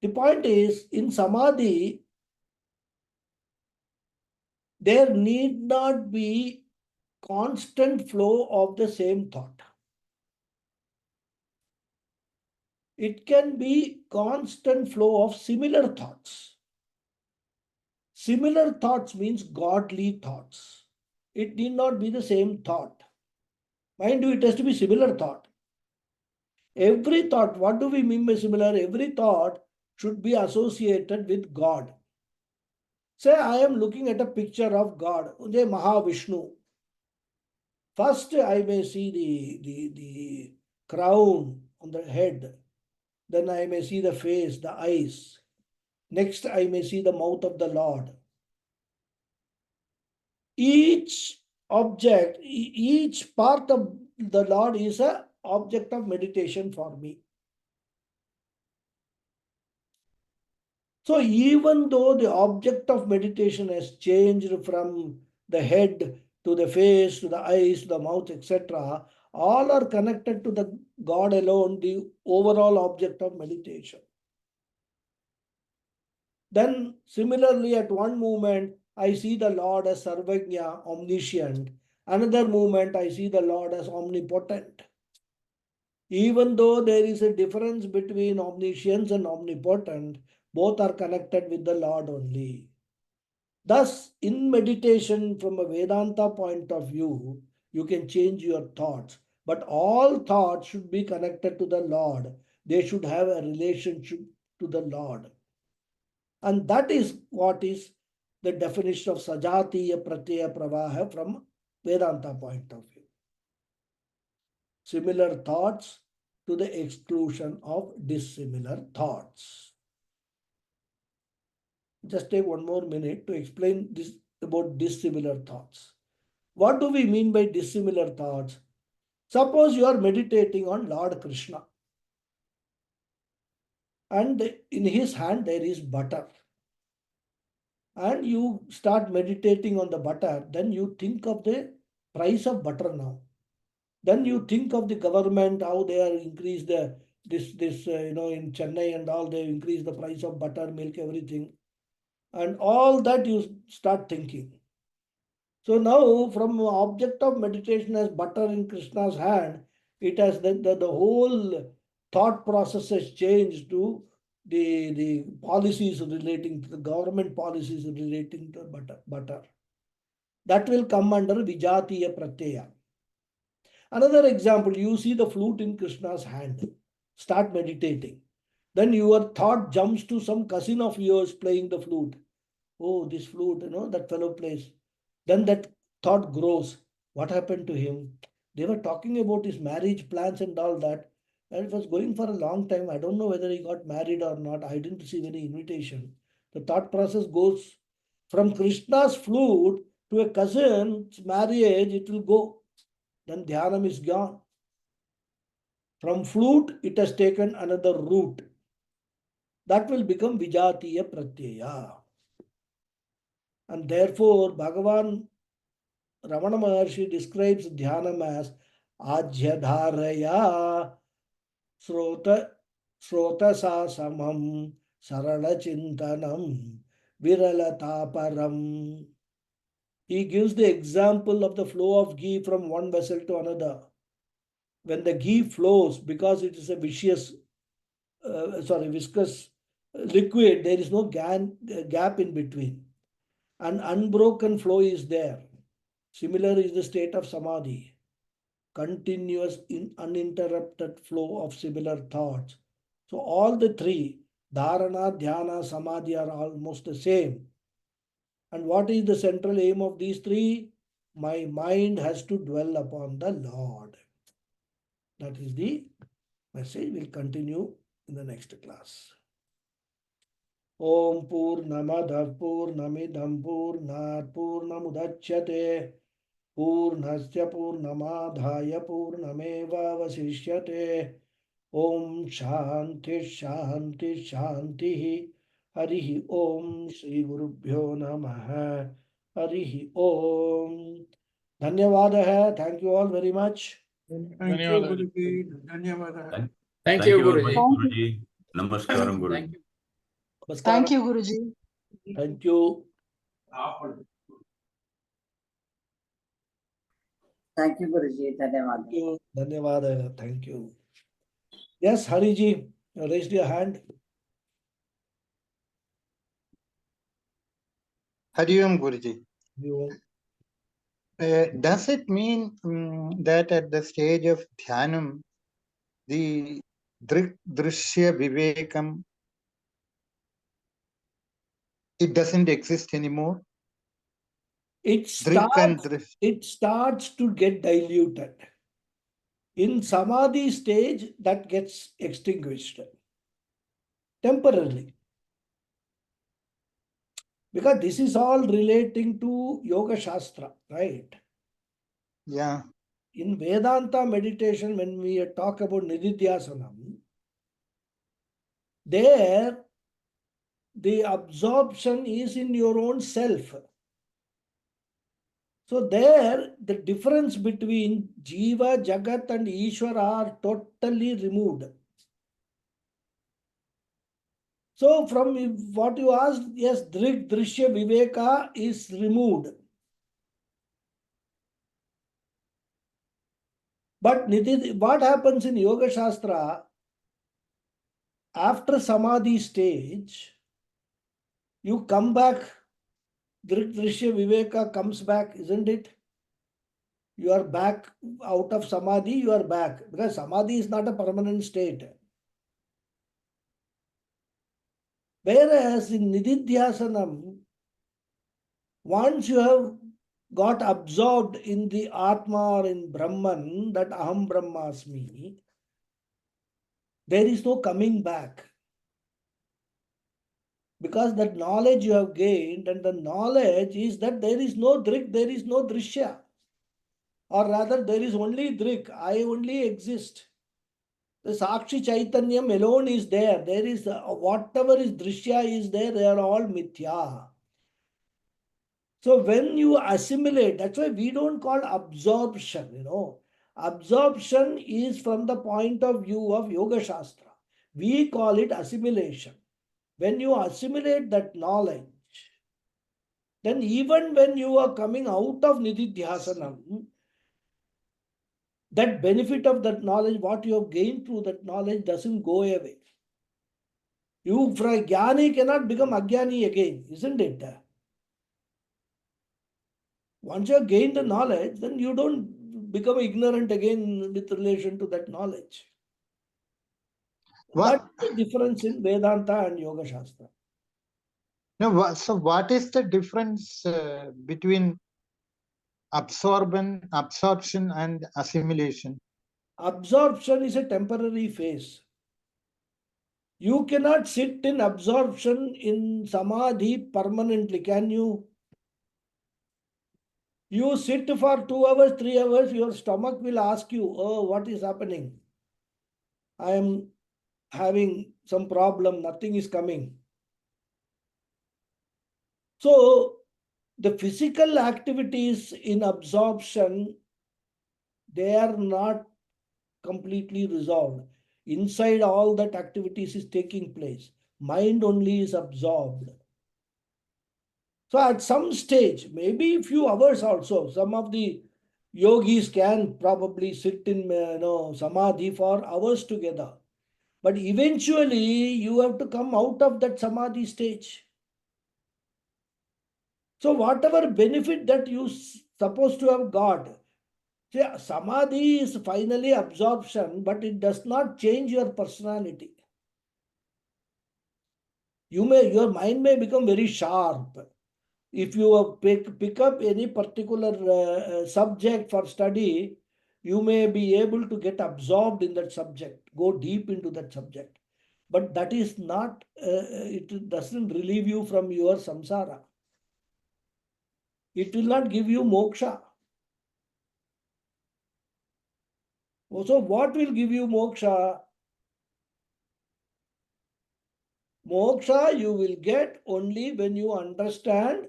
The point is, in Samadhi, there need not be constant flow of the same thought. It can be constant flow of similar thoughts. Similar thoughts means godly thoughts. It need not be the same thought. Mind you, it has to be similar thought. Every thought, what do we mean by similar? Every thought should be associated with God. Say, I am looking at a picture of God, Ujay Mahavishnu. First, I may see the crown on the head. Then I may see the face, the eyes. Next, I may see the mouth of the Lord. Each object, each part of the Lord is an object of meditation for me. So even though the object of meditation has changed from the head to the face, to the eyes, to the mouth, etc., all are connected to the God alone, the overall object of meditation. Then similarly, at one moment, I see the Lord as Sarvagnya, omniscient. Another moment, I see the Lord as omnipotent. Even though there is a difference between omniscience and omnipotent, both are connected with the Lord only. Thus, in meditation from a Vedanta point of view, you can change your thoughts. But all thoughts should be connected to the Lord. They should have a relationship to the Lord. And that is what is the definition of Sajatiya Pratyaya Pravaha from Vedanta point of view. Similar thoughts to the exclusion of dissimilar thoughts. just take one more minute to explain this about dissimilar thoughts. What do we mean by dissimilar thoughts? Suppose you are meditating on Lord Krishna and in his hand there is butter, and you start meditating on the butter, then you think of the price of butter now. Then you think of the government, how they are increased the this in Chennai and all, they increase the price of butter, milk, everything, and all that you start thinking. So now, from object of meditation as butter in Krishna's hand, it has the whole thought process has changed to the policies relating to the government policies relating to butter. That will come under Vijatiya Pratyaya. Another example, you see the flute in Krishna's hand. Start meditating. Then your thought jumps to some cousin of yours playing the flute. Oh, this flute, that fellow plays. Then that thought grows. What happened to him? They were talking about his marriage plans and all that. And it was going for a long time. I don't know whether he got married or not. I didn't receive any invitation. The thought process goes from Krishna's flute to a cousin's marriage, it will go. Then dhyanam is gone. From flute, it has taken another route. That will become Vijatiya Pratyaya. And therefore, Bhagavan Ramana Maharshi describes dhyanam as Ajyadharaya Srota Samam Sarala Chintanam Viralataparam. He gives the example of the flow of ghee from one vessel to another. When the ghee flows, because it is a viscous liquid, there is no gap in between. An unbroken flow is there. Similar is the state of samadhi. Continuous, uninterrupted flow of similar thoughts. So all the three, dharana, dhyana, samadhi, are almost the same. And what is the central aim of these three? My mind has to dwell upon the Lord. That is the message. We'll continue in the next class. Om Purnamadav Purnamidam Purnat Purnamudachyate Purnasya Purnamadhaya Purnamevavasishyate. Om Shanti Shanti Shanti. Harihi Om Shri Gurubhyo Namaha. Harihi Om. Dhanyavada hai. Thank you all very much. Thank you, Guruji. Dhanyawad. Thank you, very Guruji. much, Guruji. Namaskaram, Guru. Thank you. Namaskaram. Thank you, Guruji. Thank you. Thank you, Guruji. Dhanyawad. Thank you. Dhanyavada. Thank you. Yes, Hariji, you raised your hand. Hari Om, Guruji. You. Does it mean that at the stage of dhyanam, the drishya vivekam, it doesn't exist anymore? It starts to get diluted. In samadhi stage, that gets extinguished temporarily. Because this is all relating to Yoga Shastra, right? Yeah. In Vedanta meditation, when we talk about Nididhyasanam, there the absorption is in your own self. So there, the difference between Jiva, Jagat and Ishvara are totally removed. So from what you asked, yes, Drishya Viveka is removed. But what happens in Yoga Shastra, after Samadhi stage, you come back, Drishya Viveka comes back, isn't it? You are back out of Samadhi, you are back. Because Samadhi is not a permanent state. Whereas in Nididhyasanam, once you have got absorbed in the Atma or in Brahman, that Aham Brahmasmi, there is no coming back. Because that knowledge you have gained, and the knowledge is that there is no drik, there is no drishya. Or rather, there is only drik, I only exist. The Sakshi Chaitanyam alone is there. There is whatever is drishya is there, they are all mithya. So when you assimilate, that's why we don't call absorption, Absorption is from the point of view of Yoga Shastra. We call it assimilation. When you assimilate that knowledge, then even when you are coming out of Nididhyasanam, that benefit of that knowledge, what you have gained through that knowledge doesn't go away. You, for a jnani, cannot become ajnani again, isn't it? Once you have gained the knowledge, then you don't become ignorant again with relation to that knowledge. What? That's the difference in Vedanta and Yoga Shastra. No, so what is the difference between absorption and assimilation? Absorption is a temporary phase. You cannot sit in absorption in samadhi permanently, can you? You sit for 2 hours, 3 hours, your stomach will ask you, oh, what is happening? I am having some problem, nothing is coming. So, the physical activities in absorption, they are not completely resolved. Inside, all that activities is taking place. Mind only is absorbed. So at some stage, maybe a few hours also, some of the yogis can probably sit in samadhi for hours together. But eventually, you have to come out of that samadhi stage. So whatever benefit that you supposed to have got, see, samadhi is finally absorption, but it does not change your personality. Your mind may become very sharp. If you pick up any particular subject for study, you may be able to get absorbed in that subject, go deep into that subject. But that is not, it doesn't relieve you from your samsara. It will not give you moksha. So what will give you moksha? Moksha you will get only when you understand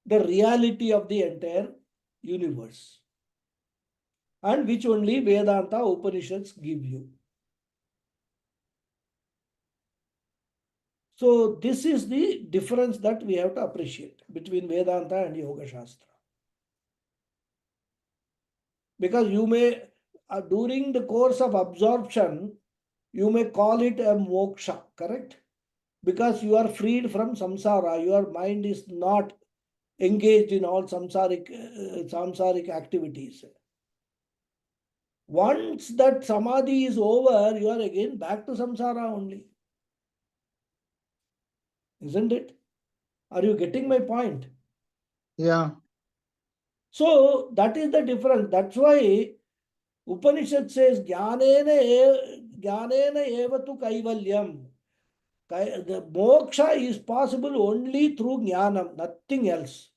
the reality of the entire universe, and which only Vedanta Upanishads give you. So this is the difference that we have to appreciate between Vedanta and Yoga Shastra. Because you may, during the course of absorption, you may call it a moksha, correct? Because you are freed from samsara, your mind is not engaged in all samsaric activities. Once that samadhi is over, you are again back to samsara only. Isn't it? Are you getting my point? Yeah. So that is the difference. That's why Upanishad says, Jnanena eva tu kaivalyam. The moksha is possible only through jnanam, nothing else.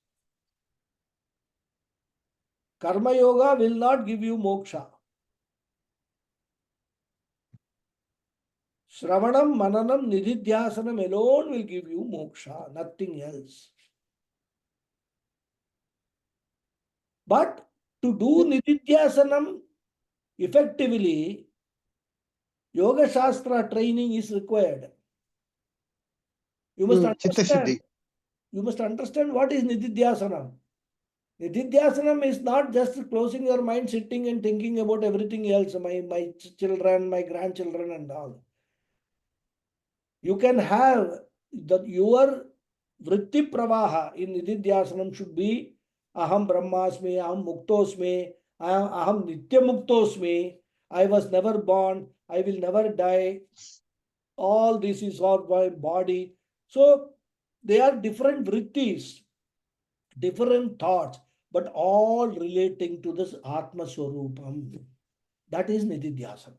Karma yoga will not give you moksha. Shravanam, mananam, nididhyasanam alone will give you moksha, nothing else. But to do nididhyasanam effectively, Yoga Shastra training is required. You must Chitta understand. Shuddhi. You must understand what is nididhyasanam. Nididhyasanam is not just closing your mind, sitting and thinking about everything else, my children, my grandchildren and all. You can have your vritti pravaha in nididhyasanam should be aham brahmasmi, aham muktosmi, aham nitya muktosmi, I was never born, I will never die. All this is all my body. So they are different vrittis, different thoughts, but all relating to this Atma Swarupam. That is Nididhyasana.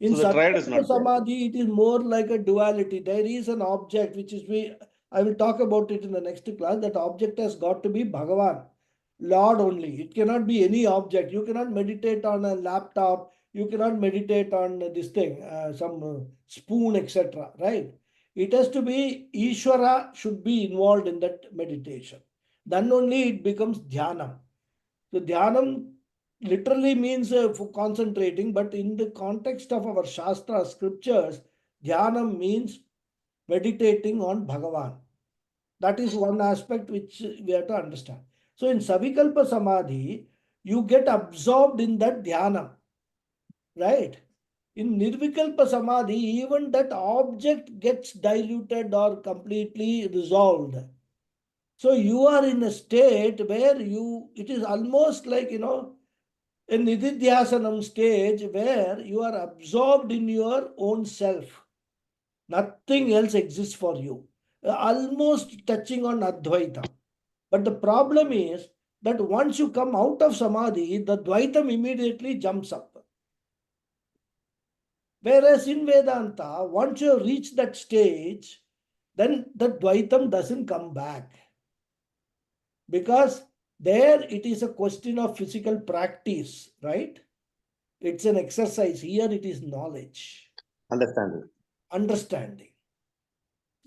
In So the triad is Savikalpa not there. Samadhi, it is more like a duality. There is an object, which is I will talk about it in the next class. That object has got to be Bhagavan, Lord only. It cannot be any object. You cannot meditate on a laptop. You cannot meditate on this thing, some spoon, etc. Right? It has to be Ishvara should be involved in that meditation. Then only it becomes Dhyanam. So Dhyanam literally means for concentrating, but in the context of our Shastra scriptures, Dhyanam means meditating on Bhagavan. That is one aspect which we have to understand. So in Savikalpa Samadhi, you get absorbed in that Dhyanam, right? In Nirvikalpa Samadhi, even that object gets diluted or completely resolved. So you are in a state where it is almost like, a Nididhyasanam stage where you are absorbed in your own self. Nothing else exists for you. Almost touching on Advaita. But the problem is that once you come out of Samadhi, the Dvaitam immediately jumps up. Whereas in Vedanta, once you reach that stage, then the Dvaitam doesn't come back. Because there it is a question of physical practice, right? It's an exercise. Here it is knowledge, understanding.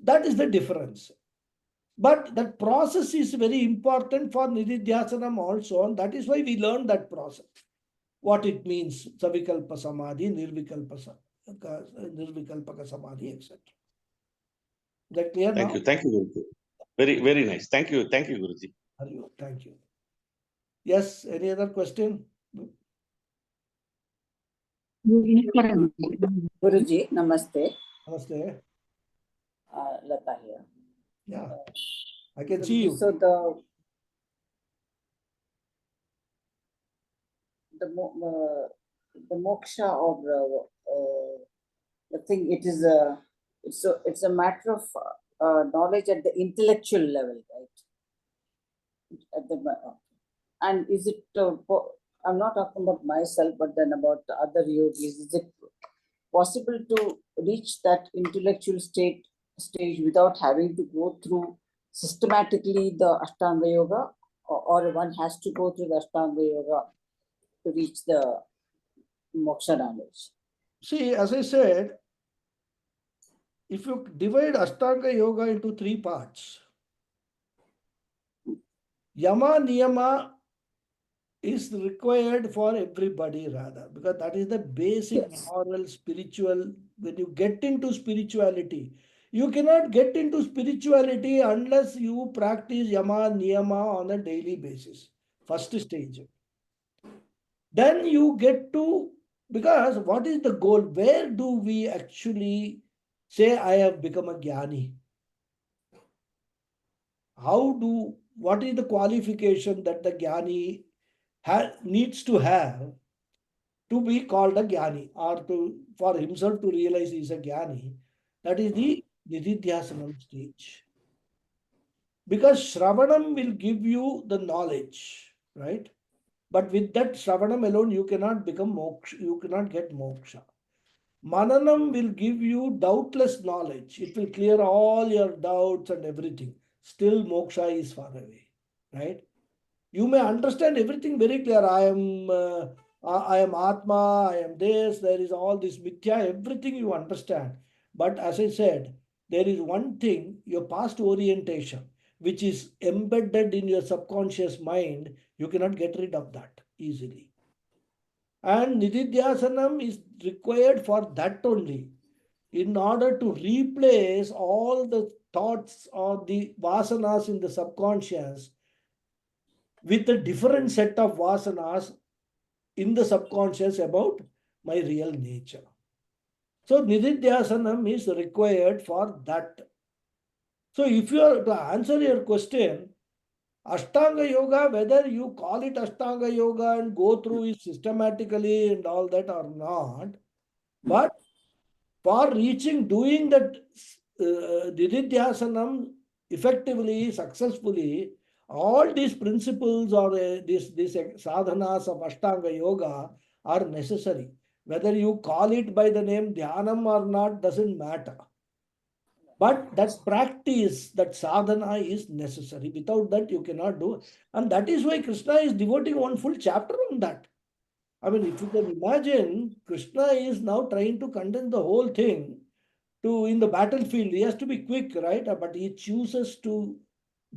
That is the difference. But that process is very important for Nididhyasanam also, and that is why we learn that process. What it means, Savikalpa Samadhi, Nirvikalpaka Samadhi, etc. Is that clear now? Thank you, Guruji. Very, very nice. Thank you, Guruji. Thank you. Yes, any other question? Guruji, namaste. Namaste. Lata here. Yeah, I can see you. So the moksha or the thing, it's a matter of knowledge at the intellectual level, right? And is it? I'm not talking about myself, but then about other yogis. Is it possible to reach that intellectual stage without having to go through systematically the Ashtanga Yoga, or one has to go through the Ashtanga Yoga to reach the moksha knowledge? See, as I said, if you divide Ashtanga Yoga into 3 parts, Yama Niyama is required for everybody rather, because that is the basic moral, spiritual. When you get into spirituality, you cannot get into spirituality unless you practice Yama Niyama on a daily basis. First stage. Then you get to, because what is the goal? Where do we actually say I have become a Jnani? What is the qualification that the Jnani needs to have to be called a Jnani, or for himself to realize he is a Jnani? That is the Nididhyasanam stage. Because Shravanam will give you the knowledge, right? But with that Shravanam alone, you cannot become moksha, you cannot get moksha. Mananam will give you doubtless knowledge. It will clear all your doubts and everything. Still, moksha is far away, right? You may understand everything very clear. I am Atma, I am this, there is all this mithya, everything you understand. But as I said, there is one thing, your past orientation, which is embedded in your subconscious mind, you cannot get rid of that easily. And Nididhyasanam is required for that only, in order to replace all the thoughts or the vasanas in the subconscious with a different set of vasanas in the subconscious about my real nature. So Nididhyasanam is required for that. So if you are to answer your question, Ashtanga Yoga, whether you call it Ashtanga Yoga and go through it systematically and all that or not, but for doing that Nididhyasanam effectively, successfully, all these principles or these sadhanas of Ashtanga Yoga are necessary. Whether you call it by the name Dhyanam or not doesn't matter. But that practice, that sadhana is necessary. Without that, you cannot do. And that is why Krishna is devoting one full chapter on that. I mean, if you can imagine, Krishna is now trying to condense the whole thing to in the battlefield. He has to be quick, right? But he chooses to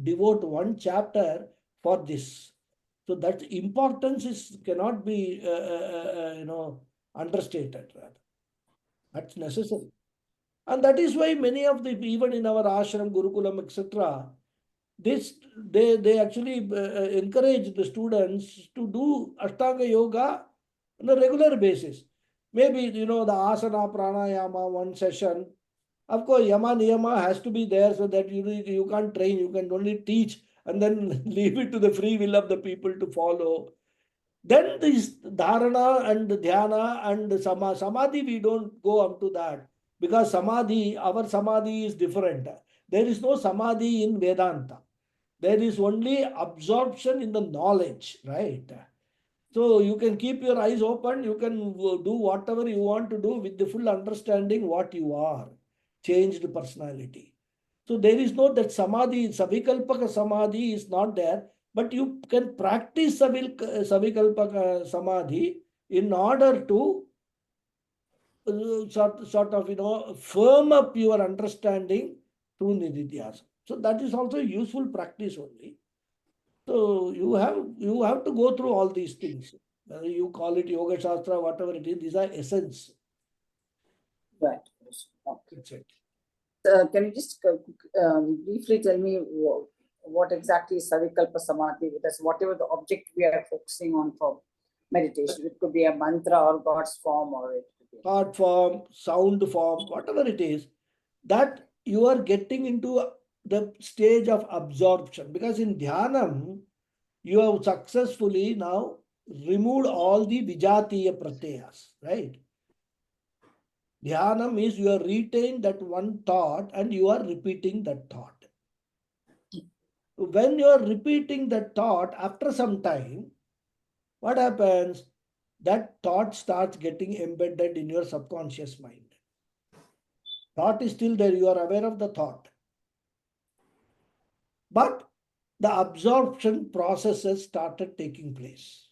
devote one chapter for this. So that importance is cannot be understated. Rather, that's necessary. And that is why many of the, even in our ashram, Gurukulam, etc., they actually encourage the students to do Ashtanga Yoga on a regular basis. Maybe, the asana, pranayama, one session. Of course, yama, niyama has to be there so that you can't train, you can only teach and then leave it to the free will of the people to follow. Then this dharana and dhyana and samadhi, we don't go up to that. Because samadhi, our samadhi is different. There is no samadhi in Vedanta. There is only absorption in the knowledge, right? So you can keep your eyes open, you can do whatever you want to do with the full understanding what you are, changed personality. So there is no that samadhi, savikalpaka samadhi is not there, but you can practice savikalpaka samadhi in order to sort of firm up your understanding through nididhyasa. So that is also a useful practice only. So you have to go through all these things. Whether you call it yoga shastra, whatever it is, these are essence. Right. Okay. That's it. Can you just briefly tell me what exactly is Savikalpa Samadhi? That's whatever the object we are focusing on for meditation. It could be a mantra or God's form, or it could be Thought form, sound form, whatever it is, that you are getting into the stage of absorption. Because in Dhyanam, you have successfully now removed all the Vijatiya Pratyayas, right? Dhyanam is you are retained that one thought and you are repeating that thought. When you are repeating that thought, after some time, what happens? That thought starts getting embedded in your subconscious mind. Thought is still there, you are aware of the thought. But the absorption processes started taking place.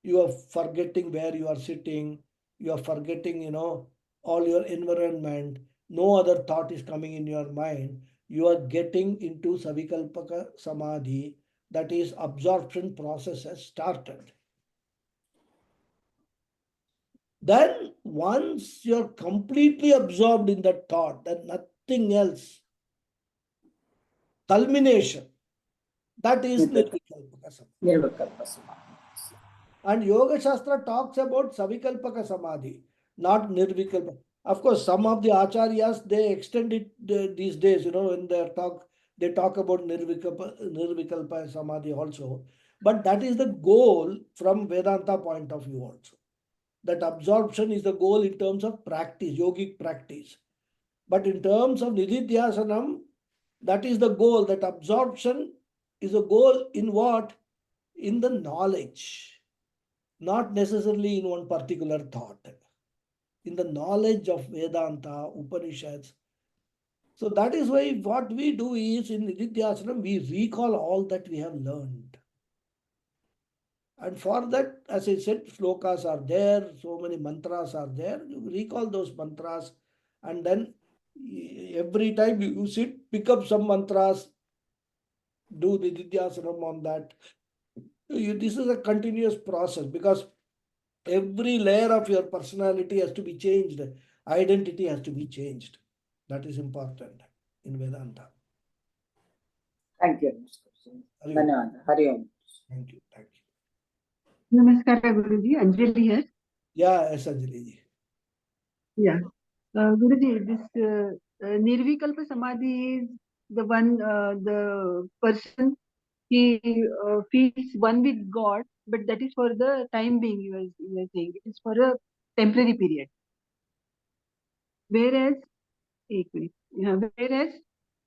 You are forgetting where you are sitting, you are forgetting, all your environment, no other thought is coming in your mind. You are getting into Savikalpaka Samadhi, that is absorption process has started. Then once you're completely absorbed in that thought, then nothing else, culmination, that is Nirvikalpaka Samadhi. Nirvikalpa Samadhi. And Yoga Shastra talks about Savikalpaka Samadhi, not Nirvikalpa. Of course, some of the Acharyas, they extend it these days, in their talk, they talk about Nirvikalpa Samadhi also. But that is the goal from Vedanta point of view also. That absorption is the goal in terms of practice, yogic practice. But in terms of Nididhyasanam, that is the goal. That absorption is a goal in what? In the knowledge. Not necessarily in one particular thought. In the knowledge of Vedanta, Upanishads. So that is why what we do is in Nididhyasanam, we recall all that we have learned. And for that, as I said, slokas are there, so many mantras are there. You recall those mantras, and then every time you sit, pick up some mantras, do the Nididhyasanam on that. This is a continuous process because every layer of your personality has to be changed. Identity has to be changed. That is important in Vedanta. Thank you. Dhanyawad. Hari Om. Thank you. Thank you. Namaskara, Guruji. Anjali here. Yeah, yes, Anjali ji. Yeah. Guruji, this Nirvikalpa Samadhi is the one, the person, he feels one with God, but that is for the time being, you are saying. It is for a temporary period. Whereas,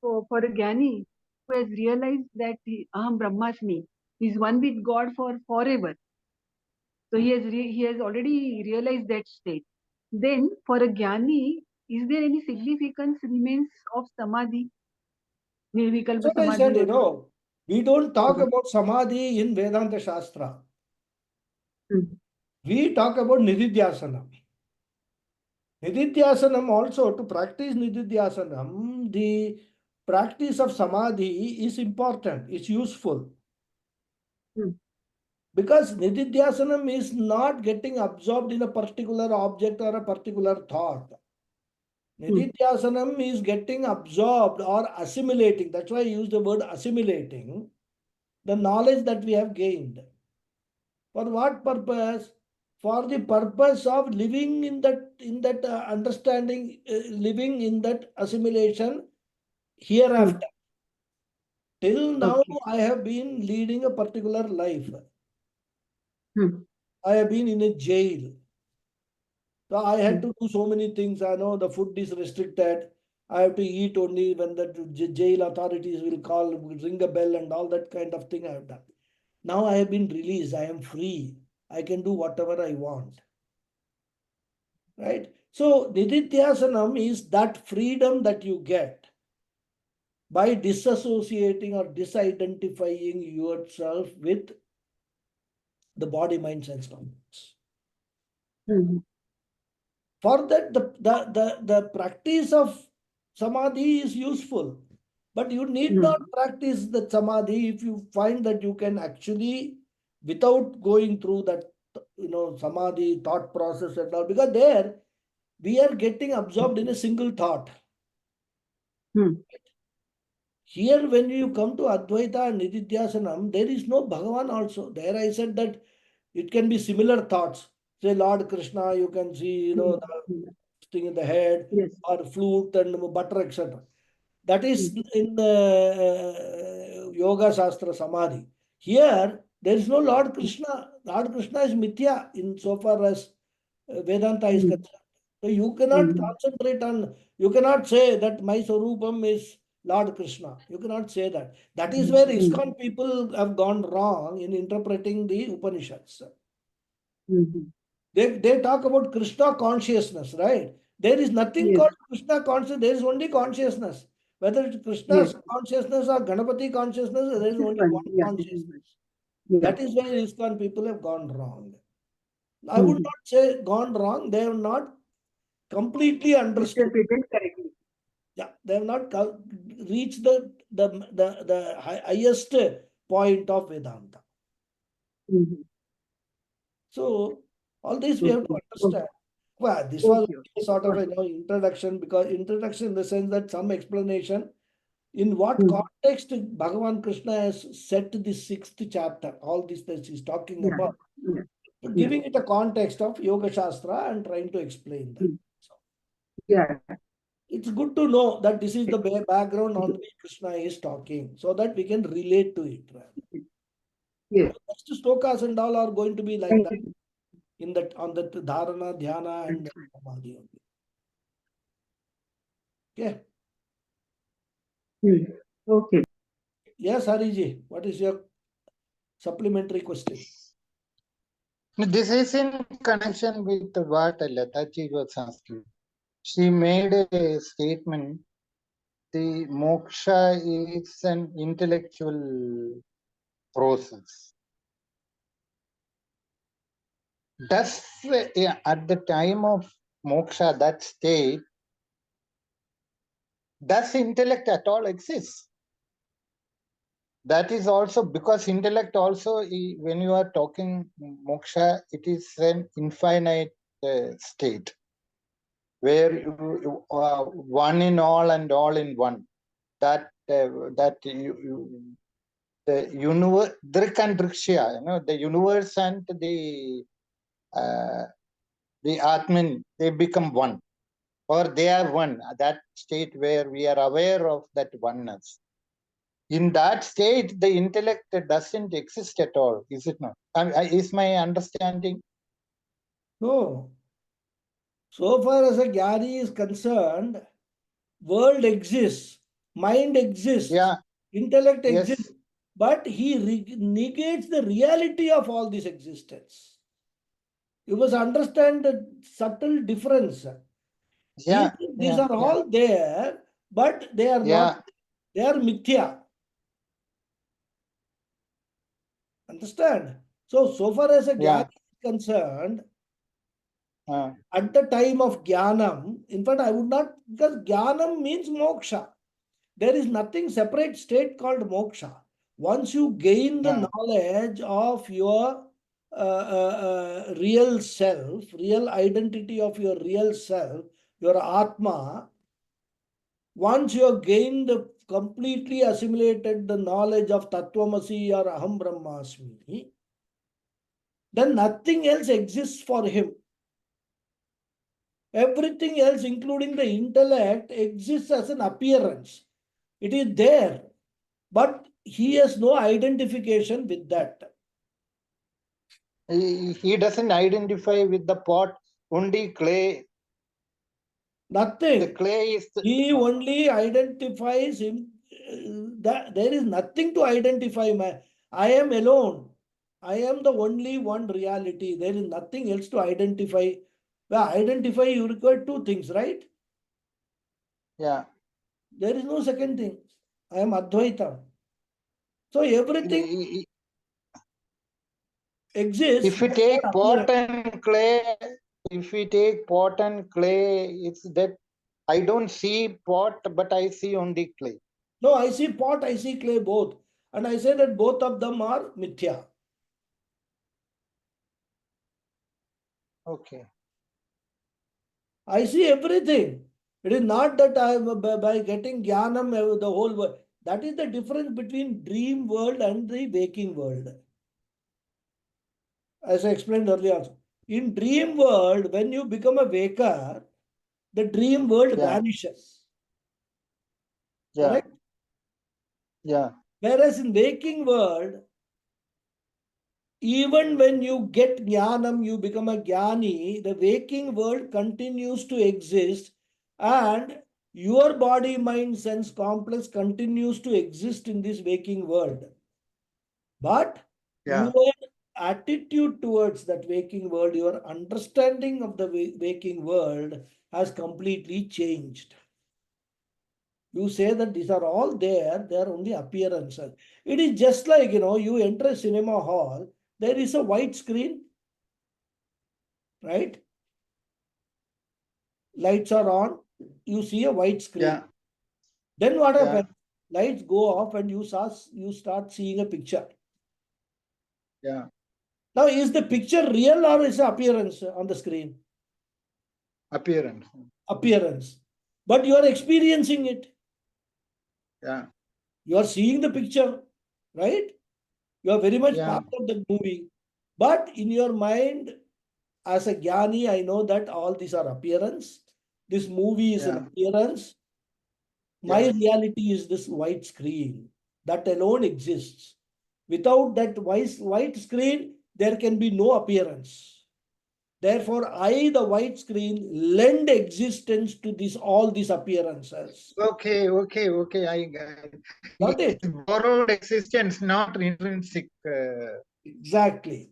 for a Jnani who has realized that Aham Brahmasmi is one with God for forever, So he has already realized that state. Then for a jnani, is there any significance remains of samadhi? Nirvikalpa That's what I samadhi. said, we don't talk Mhm. about samadhi in Vedanta Shastra. Mhm. We talk about Nididhyasanam. Nididhyasanam also, to practice Nididhyasanam, the practice of samadhi is important, it's useful. Hmm. Because Nididhyasanam is not getting absorbed in a particular object or a particular thought. Nididhyasanam is getting absorbed or assimilating. That's why I use the word assimilating the knowledge that we have gained. For what purpose? For the purpose of living in that understanding, living in that assimilation hereafter. Till now, Okay. I have been leading a particular life. Hmm. I have been in a jail. So I had Hmm. to do so many things. I know the food is restricted. I have to eat only when the jail authorities will call, ring a bell, and all that kind of thing I have done. Now I have been released. I am free. I can do whatever I want. Right? So Nididhyasanam is that freedom that you get by disassociating or disidentifying yourself with the body, mind, sense objects. Hmm. For that, the practice of samadhi is useful. But you need Hmm. not practice the samadhi if you find that you can actually, without going through that, samadhi thought process and all, because there we are getting absorbed in a single thought. Hmm. Here, when you come to Advaita and Nididhyasanam, there is no Bhagavan also. There I said that it can be similar thoughts. Say Lord Krishna, you can see, Hmm. the thing in the head, Yes. or flute and butter, etc. That is Hmm. in Yoga Shastra Samadhi. Here, there is no Lord Krishna. Lord Krishna is Mithya in so far as Vedanta is Hmm. concerned. So you cannot Hmm. concentrate on, you cannot say that my Swarupam is Lord Krishna. You cannot say that. That is where Hmm. ISKCON people have gone wrong in interpreting the Upanishads. Hmm. They talk about Krishna consciousness, right? There is nothing Yes. called Krishna consciousness, there is only consciousness. Whether it's Yes. Krishna's consciousness or Ganapathy consciousness, there is This only one. one Yeah. This is one. consciousness. Yeah. That is where ISKCON people have gone wrong. I would Hmm. not say gone wrong, they have not completely understood. Interpreted correctly. Yeah, they have not reached the highest point of Vedanta. Hmm. So all this we have to Okay. understand. Well, this was Okay. a sort of introduction, because introduction in the sense that some explanation in what Hmm. context Bhagavan Krishna has set the sixth chapter, all this that he's talking Yeah. about, Yeah. Yeah. giving it a context of Yoga Shastra and trying to explain that. Hmm. So Yeah. it's good to know that this is the background on which Krishna is talking, so that we can relate to it. Yes. Next slokas and all are going to be like Thank that you. in that on that dharana, dhyana, and samadhi only. Okay. Hmm. Okay. Yes, Hariji, what is your supplementary question? This is in connection with what Lataji was asking. She made a statement, the moksha is an intellectual process. Does at the time of moksha, that state, does intellect at all exist? That is also because intellect also, when you are talking moksha, it is an infinite state where you are one in all and all in one. That the universe, Drik and Drikshya, the universe and the Atman, they become one, or they are one. That state where we are aware of that oneness. In that state, the intellect doesn't exist at all, is it not? Is my understanding? No. So far as a jnani is concerned, world exists, mind exists, Yeah, intellect yes. exists, but he negates the reality of all this existence. You must understand the subtle difference. Yeah, These yeah, are yeah, all there, but they are yeah, not, they are mithya. Understand? So far as a yeah. jnana is concerned, Uh, at the time of jnanam, in fact, I would not, because jnanam means moksha. There is nothing separate state called moksha. Once you gain the uh, knowledge of your real self, real identity of your real self, your Atma, once you have gained, completely assimilated the knowledge of Tattvamasi or Aham Brahmasmi, then nothing else exists for him. Everything else, including the intellect, exists as an appearance. It is there, but he has no identification with that. he doesn't identify with the pot, only clay. The Nothing. clay is the, He only identifies him. That there is nothing to identify. I am alone. I am the only one reality. There is nothing else to identify. Well, identify, you require two things, right? yeah. There is no second thing. I am Advaita. So everything exists. If we But take for pot appearance. and clay, if we take pot and clay, it's that I don't see pot, but I see only clay. No, I see pot, I see clay both. And I say that both of them are mithya. Okay. I see everything. It is not that I am by getting jnanam, the whole world. That is the difference between dream world and the waking world. As I explained earlier also. In dream world, when you become a waker, the dream world Yeah. vanishes. Yeah. Correct? Yeah. Whereas in waking world, even when you get jnanam, you become a jnani, the waking world continues to exist and your body, mind, sense complex continues to exist in this waking world. But Yeah. your attitude towards that waking world, your understanding of the waking world has completely changed. You say that these are all there, they are only appearances. It is just like, you enter a cinema hall, there is a white screen, right? Lights are on, you see a white screen. Yeah. Then what Yeah. happens? Lights go off and you start seeing a picture. Yeah. Now, is the picture real or is it appearance on the screen? Appearance. Appearance. But you are experiencing it. Yeah. You are seeing the picture, right? You are very much Yeah. part of the movie. But in your mind, as a jnani, I know that all these are appearance. This movie is an Yeah. appearance. My Yes. reality is this white screen that alone exists. Without that white screen, there can be no appearance. Therefore, I, the white screen, lend existence to all these appearances. Okay. Okay. Okay. I Got it's it? borrowed existence, not intrinsic. Exactly.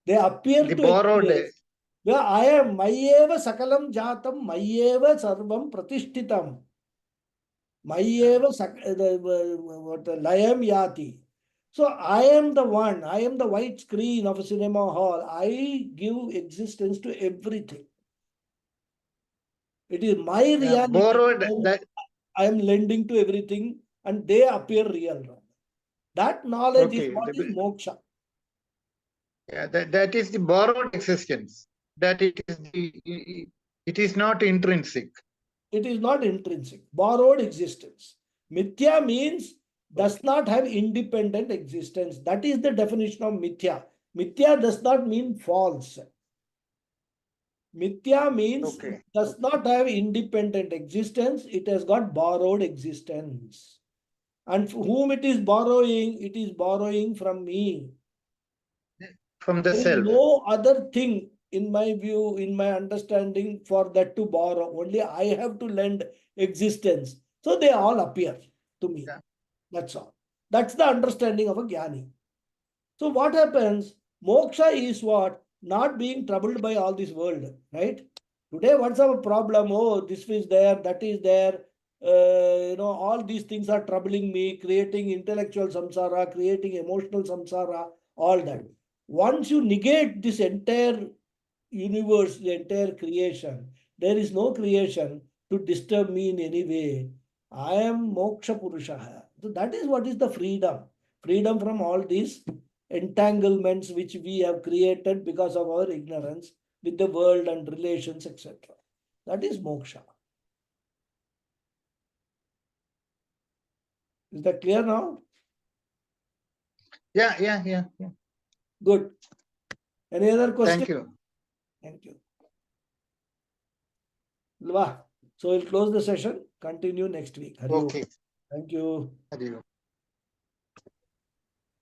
They appear The to borrowed. exist. Where I am Mayeva Sakalam Jatam, Mayeva Sarvam Pratishtitam. Mayeva Layam Yati. So I am the one, I am the white screen of a cinema hall. I give existence to everything. It is my Yeah. reality. Borrowed that. I am lending to everything and they appear real. That knowledge is Okay. what is moksha. Yeah. That is the borrowed existence. That it is not intrinsic. It is not intrinsic, borrowed existence. Mithya means does not have independent existence. That is the definition of mithya. Mithya does not mean false. Mithya means it Okay. does not have independent existence. It has got borrowed existence. And whom it is borrowing from me. From the There is self. no other thing in my view, in my understanding, for that to borrow. Only I have to lend existence. So they all appear to me. Yeah. That's all. That's the understanding of a jnani. So what happens? Moksha is what? not being troubled by all this world, right? Today, what's our problem? Oh, this is there, that is there. All these things are troubling me, creating intellectual samsara, creating emotional samsara, all that. Once you negate this entire universe, the entire creation, there is no creation to disturb me in any way. I am moksha purusha. So that is what is the freedom. Freedom from all these entanglements which we have created because of our ignorance with the world and relations, etc. That is moksha. Is that clear now? Yeah. Good. Any other question? Thank you. Thank you. So we'll close the session. Continue next week. Hari Om. Okay. Thank you. Hari Om.